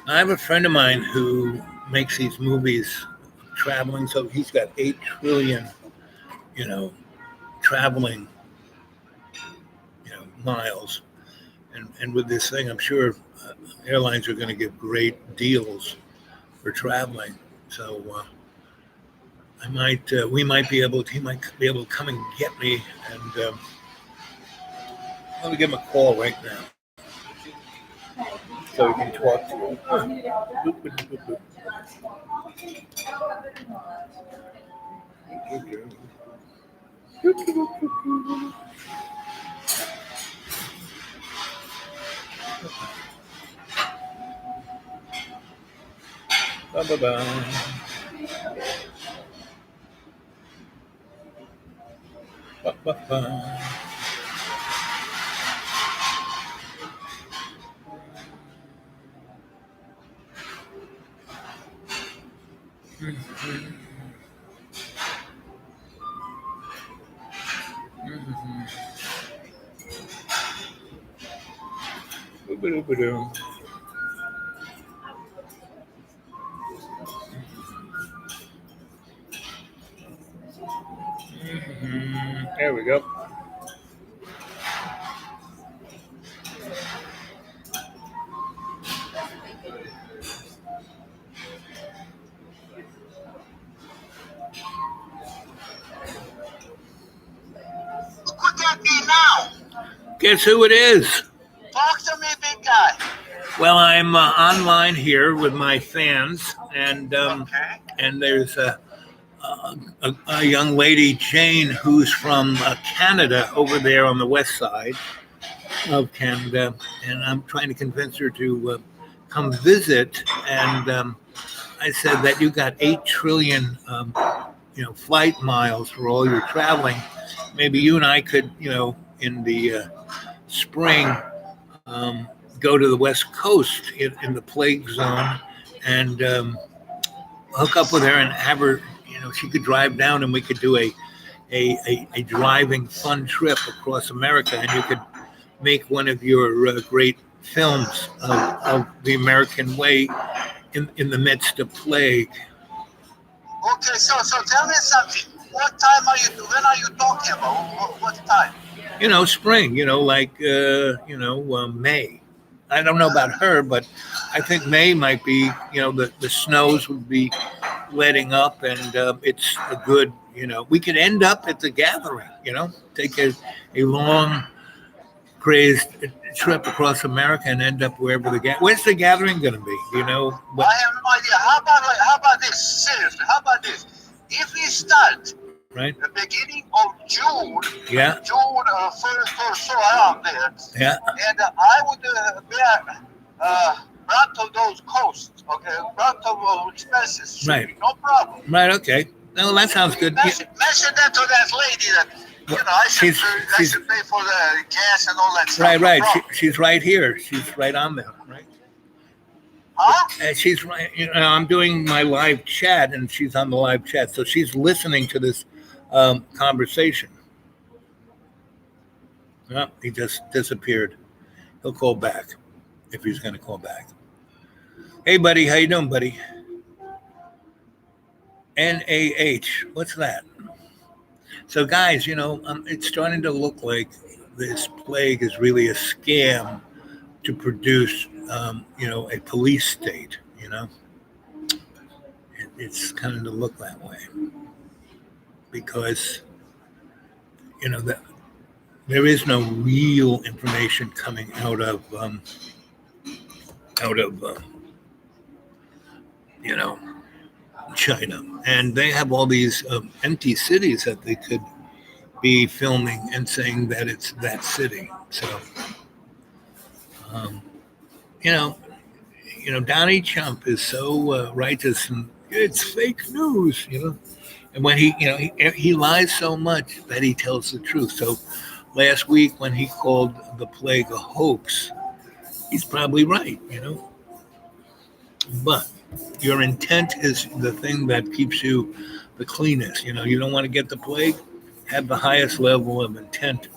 I have a friend of mine who makes these movies traveling, so he's got 8 trillion, traveling, miles. And with this thing, I'm sure airlines are going to give great deals for traveling. So he might be able to come and get me, and let me give him a call right now so we can talk to him. Bye. There we go. Look at me now. Guess who it is? Talk to me, big guy. Well, I'm online here with my fans, and Okay. and there's a young lady, Jane, who's from Canada over there on the west side of Canada, and I'm trying to convince her to come visit. And I said that you got 8 trillion, flight miles for all your traveling. Maybe you and I could, in the spring, go to the West Coast in the plague zone and hook up with her and have her, she could drive down and we could do a driving fun trip across America, and you could make one of your great films of the American way in the midst of plague. Okay, so tell me something. What time when are you talking about? What time? Spring, like, May. I don't know about her, but I think May might be, the snows would be letting up, and it's a good, we could end up at the gathering, take a long, crazed trip across America and end up wherever where's the gathering going to be? I have no idea. How about this? Seriously, how about this? If we start right the beginning of June, yeah, June 1st or so around there, yeah, and I would bear brunt of those costs, okay, brunt of expenses, right, no problem. Right, okay. No, that sounds good. Mention that to that lady that I should pay for the gas and all that stuff. Right. She's right here. She's right on there, right? Huh? And she's right. You know, I'm doing my live chat, and she's on the live chat, so she's listening to this conversation. Oh, he just disappeared. He'll call back if he's going to call back. Hey, buddy, how you doing, buddy? NAH. What's that? So, guys, it's starting to look like this plague is really a scam to produce, a police state. It's kind of to look that way because, that there is no real information coming out of China, and they have all these empty cities that they could be filming and saying that it's that city. So, um, you know, Donnie Trump is so righteous, and it's fake news. And when he lies so much that he tells the truth. So, last week when he called the plague a hoax, he's probably right. But your intent is the thing that keeps you the cleanest. You don't want to get the plague. Have the highest level of intent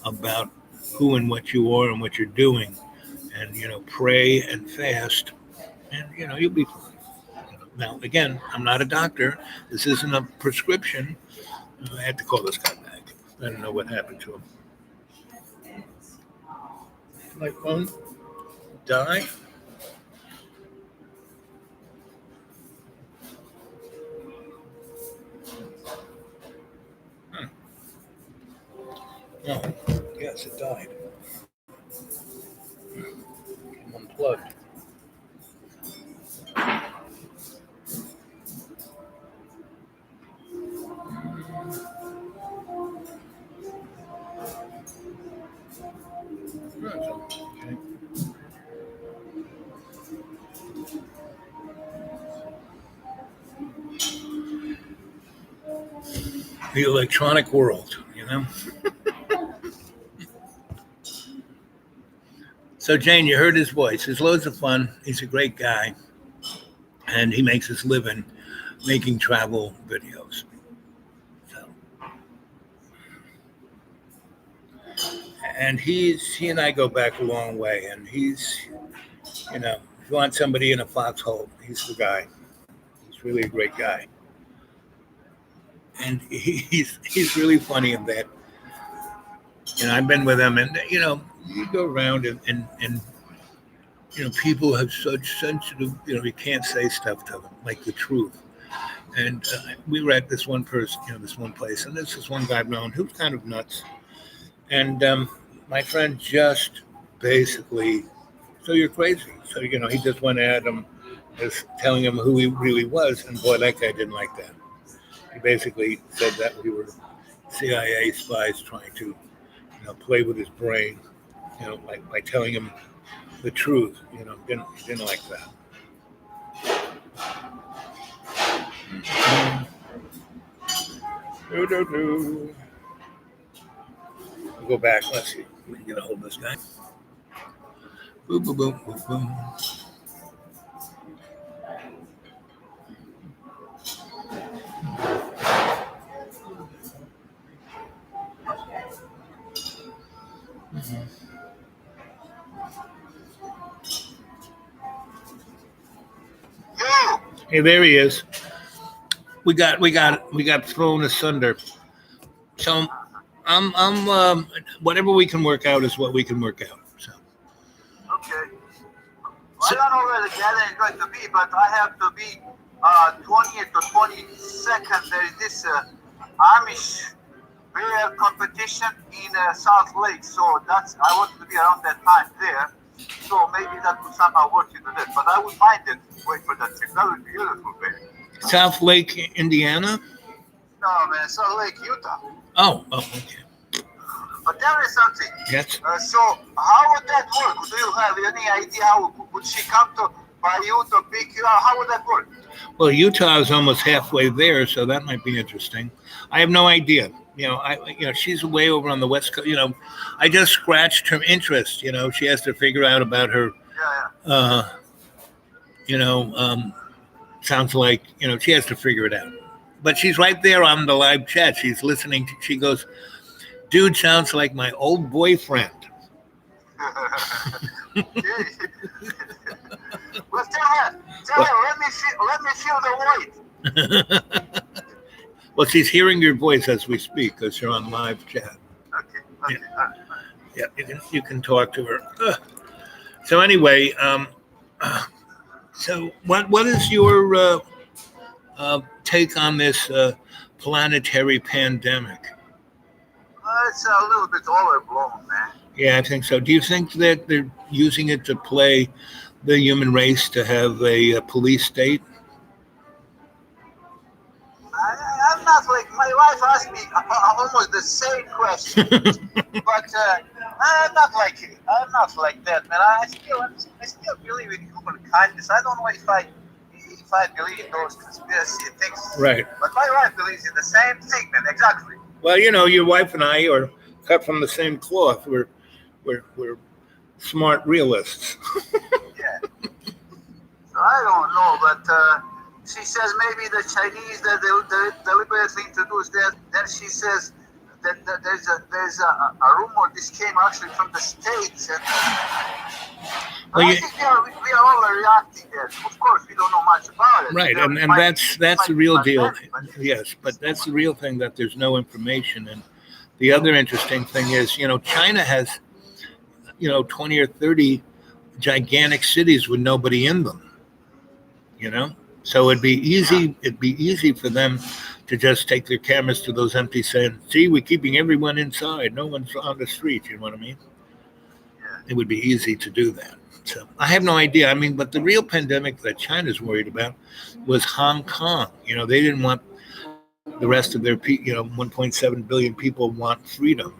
about who and what you are and what you're doing, and pray and fast, and you'll be fine. Now, again, I'm not a doctor. This isn't a prescription. I had to call this guy back. I don't know what happened to him. My phone died. Oh, yes, it died. I'm unplugged. Okay. The electronic world, So, Jane, you heard his voice. He's loads of fun. He's a great guy. And he makes his living making travel videos. So, and he and I go back a long way. And he's, if you want somebody in a foxhole, he's the guy. He's really a great guy. And he's really funny in that. I've been with him, and you go around and people have such sensitive, you can't say stuff to them like the truth. And we were at this one person, this one place, and this is one guy I've known who's kind of nuts. And my friend just basically, so you're crazy. So he just went at him, as telling him who he really was, and boy, that guy didn't like that. He basically said that we were CIA spies trying to, play with his brain, by telling him the truth. Didn't like that. We'll go back. Let's see. We can get a hold of this guy. Boom, boom, boom, boom, boom. Hey, there he is. We got thrown asunder. So I'm whatever we can work out is what we can work out. So. Okay. I don't know where the gathering is going to be, but I have to be 20th or 22nd. There is this Amish beer competition in South Lake, so I want to be around that time there. So maybe that would somehow work into that. But I would mind it. Wait for that trip. That would be beautiful, baby. South Lake, Indiana? No, man. South Lake, Utah. Oh, okay. But tell me something. Yes. So how would that work? Do you have any idea how would she come by you to pick you up? How would that work? Well, Utah is almost halfway there, so that might be interesting. I have no idea. She's way over on the West Coast. I just scratched her interest. She has to figure out about her sounds like, she has to figure it out. But she's right there on the live chat. She's listening. She goes, dude, sounds like my old boyfriend. Well, tell her, let me feel the void. Well, she's hearing your voice as we speak because you're on live chat. Okay. Yeah, you can talk to her. So anyway, so what is your take on this planetary pandemic? It's a little bit overblown, man. Yeah, I think so. Do you think that they're using it to play the human race to have a police state? I'm not like, my wife asked me almost the same question, but I'm not like it. I'm not like that, man. I still believe in human kindness. I don't know if I believe in those conspiracy things, Right. But my wife believes in the same thing, man. Exactly. Well, your wife and I are cut from the same cloth. We're smart realists. Yeah. So I don't know, but she says maybe the Chinese, the deliberate thing to do is that. Then she says that there's a rumor this came actually from the States, and I think we are all reacting there. Of course, we don't know much about it. Right, and that's the real deal. Yes, but that's the real thing, that there's no information. And the other interesting thing is, China has, 20 or 30 gigantic cities with nobody in them. So it'd be easy for them to just take their cameras to those empty, saying, see, we're keeping everyone inside. No one's on the street. You know what I mean? It would be easy to do that. So I have no idea. I mean, but the real pandemic that China's worried about was Hong Kong. They didn't want the rest of their 1.7 billion people want freedom,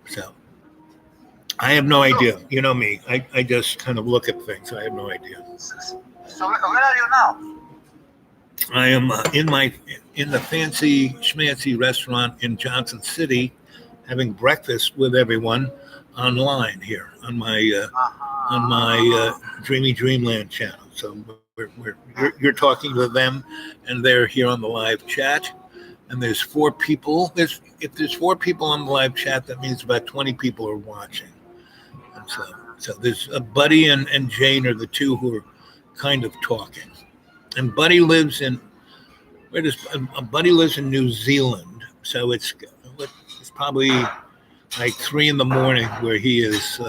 So I have no idea. You know me. I just kind of look at things. I have no idea. So where are you now? I am in the fancy schmancy restaurant in Johnson City, having breakfast with everyone online here on my Dreamy Dreamland channel. So you're talking to them, and they're here on the live chat. And there's 4 people. If there's 4 people on the live chat, that means about 20 people are watching. And so there's Buddy and Jane are the 2 who are kind of talking. And Buddy lives in New Zealand, so it's probably like 3 a.m. where he is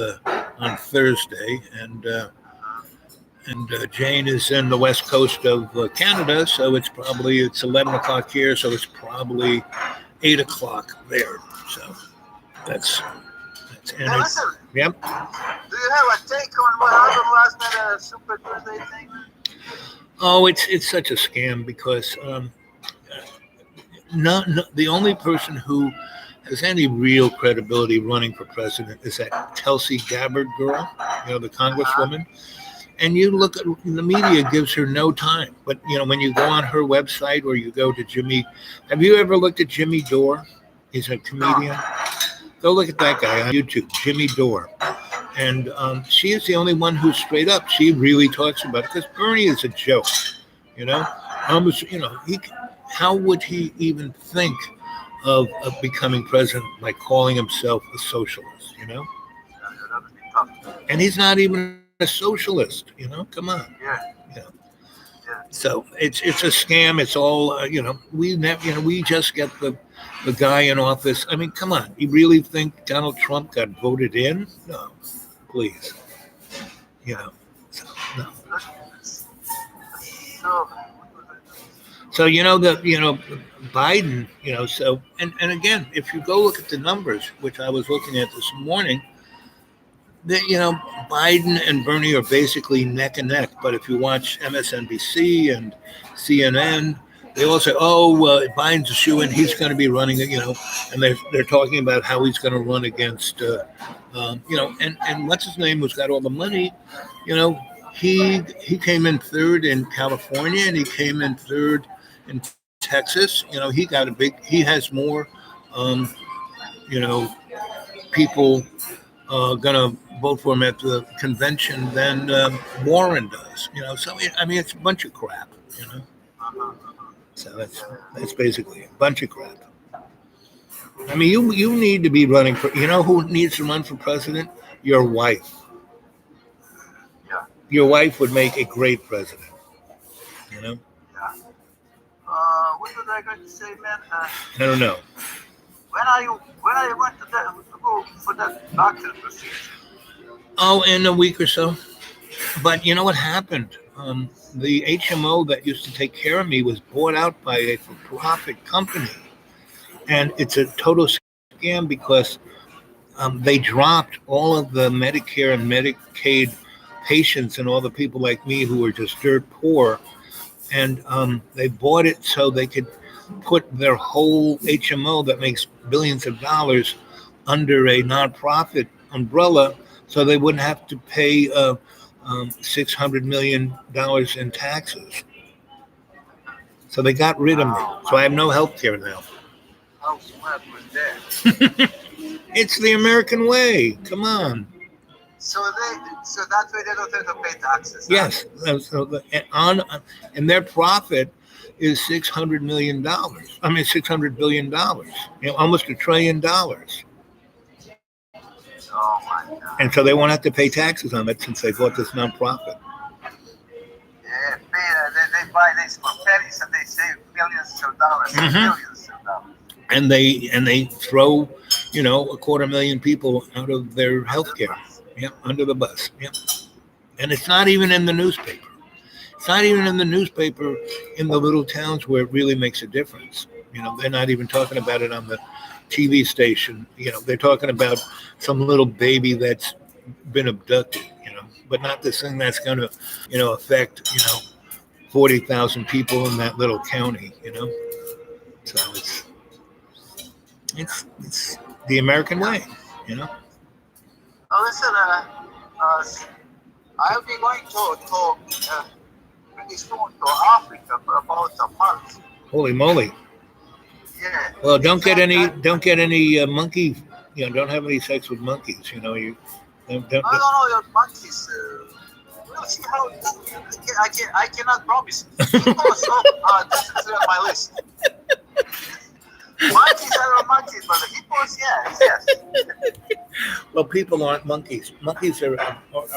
on Thursday, and Jane is in the west coast of Canada, so it's 11 o'clock here, so it's probably 8 o'clock there. So that's Now listen. Yep. Do you have a take on what happened last night at a Super Tuesday thing? Oh, it's such a scam because no, the only person who has any real credibility running for president is that Tulsi Gabbard girl, the congresswoman. And you look at the media gives her no time. But when you go on her website or you go to Jimmy, have you ever looked at Jimmy Dore? He's a comedian. Go look at that guy on YouTube, Jimmy Dore. And she is the only one who's straight up. She really talks about it because Bernie is a joke, how would he even think of becoming president by calling himself a socialist, And he's not even a socialist, Come on. Yeah. So it's a scam. It's all we just get the guy in office. I mean, come on. You really think Donald Trump got voted in? No, please. So, no. So Biden, so and again, if you go look at the numbers, which I was looking at this morning, that Biden and Bernie are basically neck and neck. But if you watch MSNBC and CNN, they all say, Biden's a shoo-in, he's going to be running, and they're talking about how he's going to run against, and what's his name who's got all the money, he came in 3rd in California and he came in 3rd in Texas. He has more, people going to vote for him at the convention than Warren does. So I mean, it's a bunch of crap. So that's basically a bunch of crap. I mean, you need to be running for. You know who needs to run for president? Your wife. Yeah. Your wife would make a great president. Yeah. What was I going to say, man? I don't know. When are you going to go for that doctor procedure? Oh, in a week or so. But you know what happened? The HMO that used to take care of me was bought out by a for-profit company, and it's a total scam because they dropped all of the Medicare and Medicaid patients and all the people like me who were just dirt poor, and they bought it so they could put their whole HMO that makes billions of dollars under a nonprofit umbrella, so they wouldn't have to pay $600 million in taxes. So they got rid of me. So I have no health care now. How smart was that? It's the American way. Come on. So that way they don't have to pay taxes. Yes. And their profit is $600 million. I mean, $600 billion. Almost $1 trillion. Oh my God. And so they won't have to pay taxes on it since they bought this nonprofit. Yeah, they buy this for pennies and they save millions of dollars. Mhm. Millions of dollars. And they throw, 250,000 people out of their health care. Yep, under the bus. Yep. And it's not even in the newspaper. It's not even in the newspaper in the little towns where it really makes a difference. They're not even talking about it on the TV station. They're talking about some little baby that's been abducted, but not this thing that's going to, affect, 40,000 people in that little county, So it's the American way, Oh, listen, I'll be going to pretty soon to Africa for about a month. Holy moly. Yeah. Well, don't get any monkey, don't have any sex with monkeys, you don't, No, your monkeys. We'll see how. I cannot promise. This is on my list. Monkeys are monkeys, but the hippos, yes. Well, people aren't monkeys. Monkeys are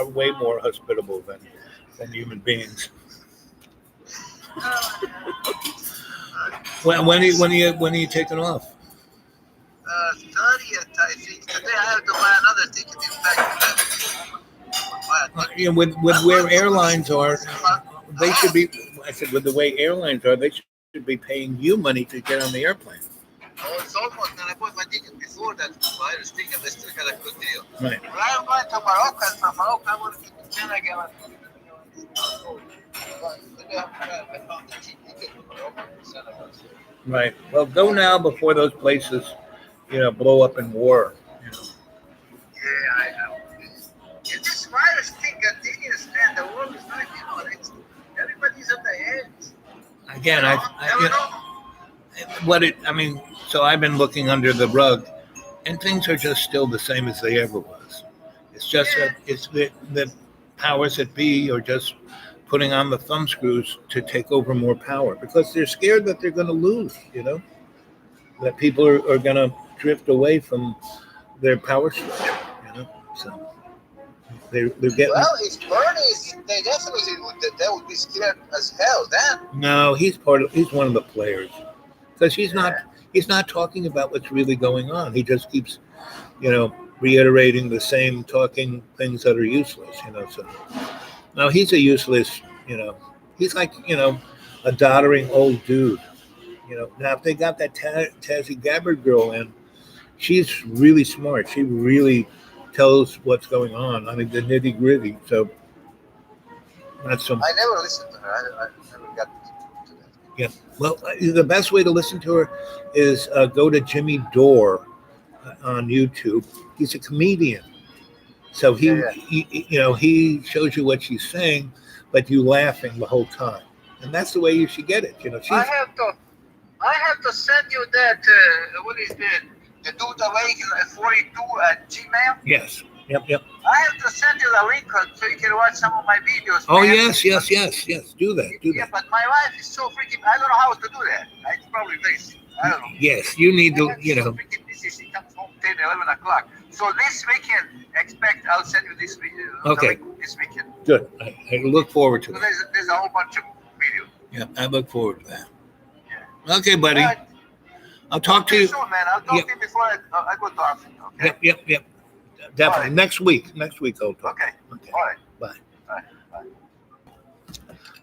way more hospitable than human beings. When are you taking off? 30th, I think. Today I have to buy another ticket. In fact, With where airlines are, they should be. I said, with the way airlines are, they should be paying you money to get on the airplane. Oh, it's almost. And I bought my ticket before that virus thing, and they still got a good deal. Right. But I'm going to Morocco, and from Morocco I want to get to China again. I found a cheap ticket to Morocco and Senegal. Right. Well, go now before those places, blow up in war. Yeah, I know. If this virus thing continues, man, the world is not, everybody's on the edge. Again, so I've been looking under the rug, and things are just still the same as they ever was. It's just that it's the powers that be are just putting on the thumb screws to take over more power because they're scared that they're going to lose, that people are going to drift away from their power structure, so they're getting. Well, if Bernie, they definitely would be scared as hell then. No, he's one of the players because he's not talking about what's really going on. He just keeps, reiterating the same talking things that are useless, so. Now he's a useless, he's like, a doddering old dude, Now if they got that Tassie Gabbard girl in, she's really smart. She really tells what's going on. I mean, the nitty gritty. So that's some. I never listened to her. I never got to that. Yeah. Well, the best way to listen to her is go to Jimmy Dore on YouTube. He's a comedian. So he shows you what she's saying, but you laughing the whole time, and that's the way you should get it. I have to send you that. What is that? The Dude Awaken 42 at Gmail. Yes. Yep. I have to send you the link so you can watch some of my videos. Oh, man. yes. Do that. Yeah, but my wife is so freaking. I don't know how to do that. It's probably very. I don't know. Yes, you need My to, wife is so freaking busy. She comes home 10, 11 o'clock. So this weekend, expect I'll send you this video. Okay. The link this weekend. Good. I look forward to So that. there's a whole bunch of videos. Yeah, I look forward to that. Yeah. Okay, buddy. All right. I'll talk to you. Soon, man. I'll talk to you before I go to Africa. Okay. Yep. Definitely. All right. Next week I'll talk. Okay. All right. Bye. All right. Bye.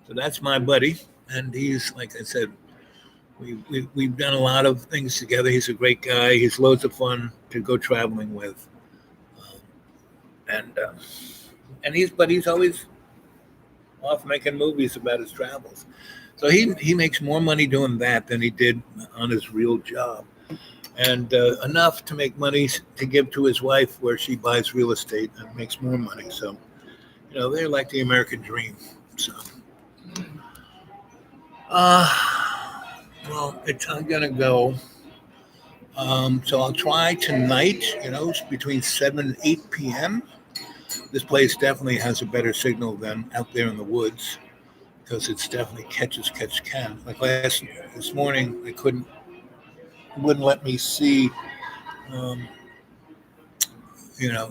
So that's my buddy, and he's, like I said, we've done a lot of things together. He's a great guy. He's loads of fun to go traveling with, and he's always off making movies about his travels. So he makes more money doing that than he did on his real job, and enough to make money to give to his wife, where she buys real estate and makes more money. So, they're like the American dream. So, well, I'm gonna go. So I'll try tonight. Between 7 and 8 p.m. This place definitely has a better signal than out there in the woods, because it's definitely catch can. Like this morning, wouldn't let me see.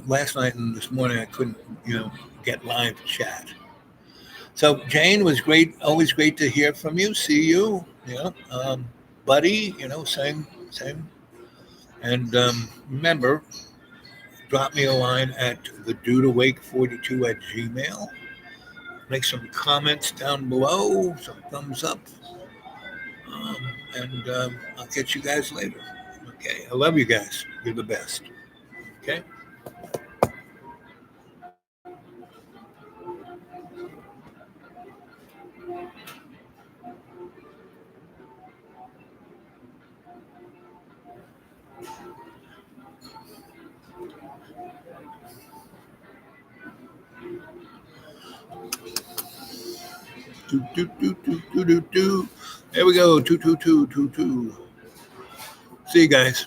Last night and this morning I couldn't, get live chat. So Jane, was great. Always great to hear from you. See you. Buddy. Same. And remember, drop me a line at thedudeawake42@gmail. Make some comments down below, some thumbs up, and I'll catch you guys later. Okay, I love you guys. You're the best. Okay. Do. There we go. 22222. See you guys.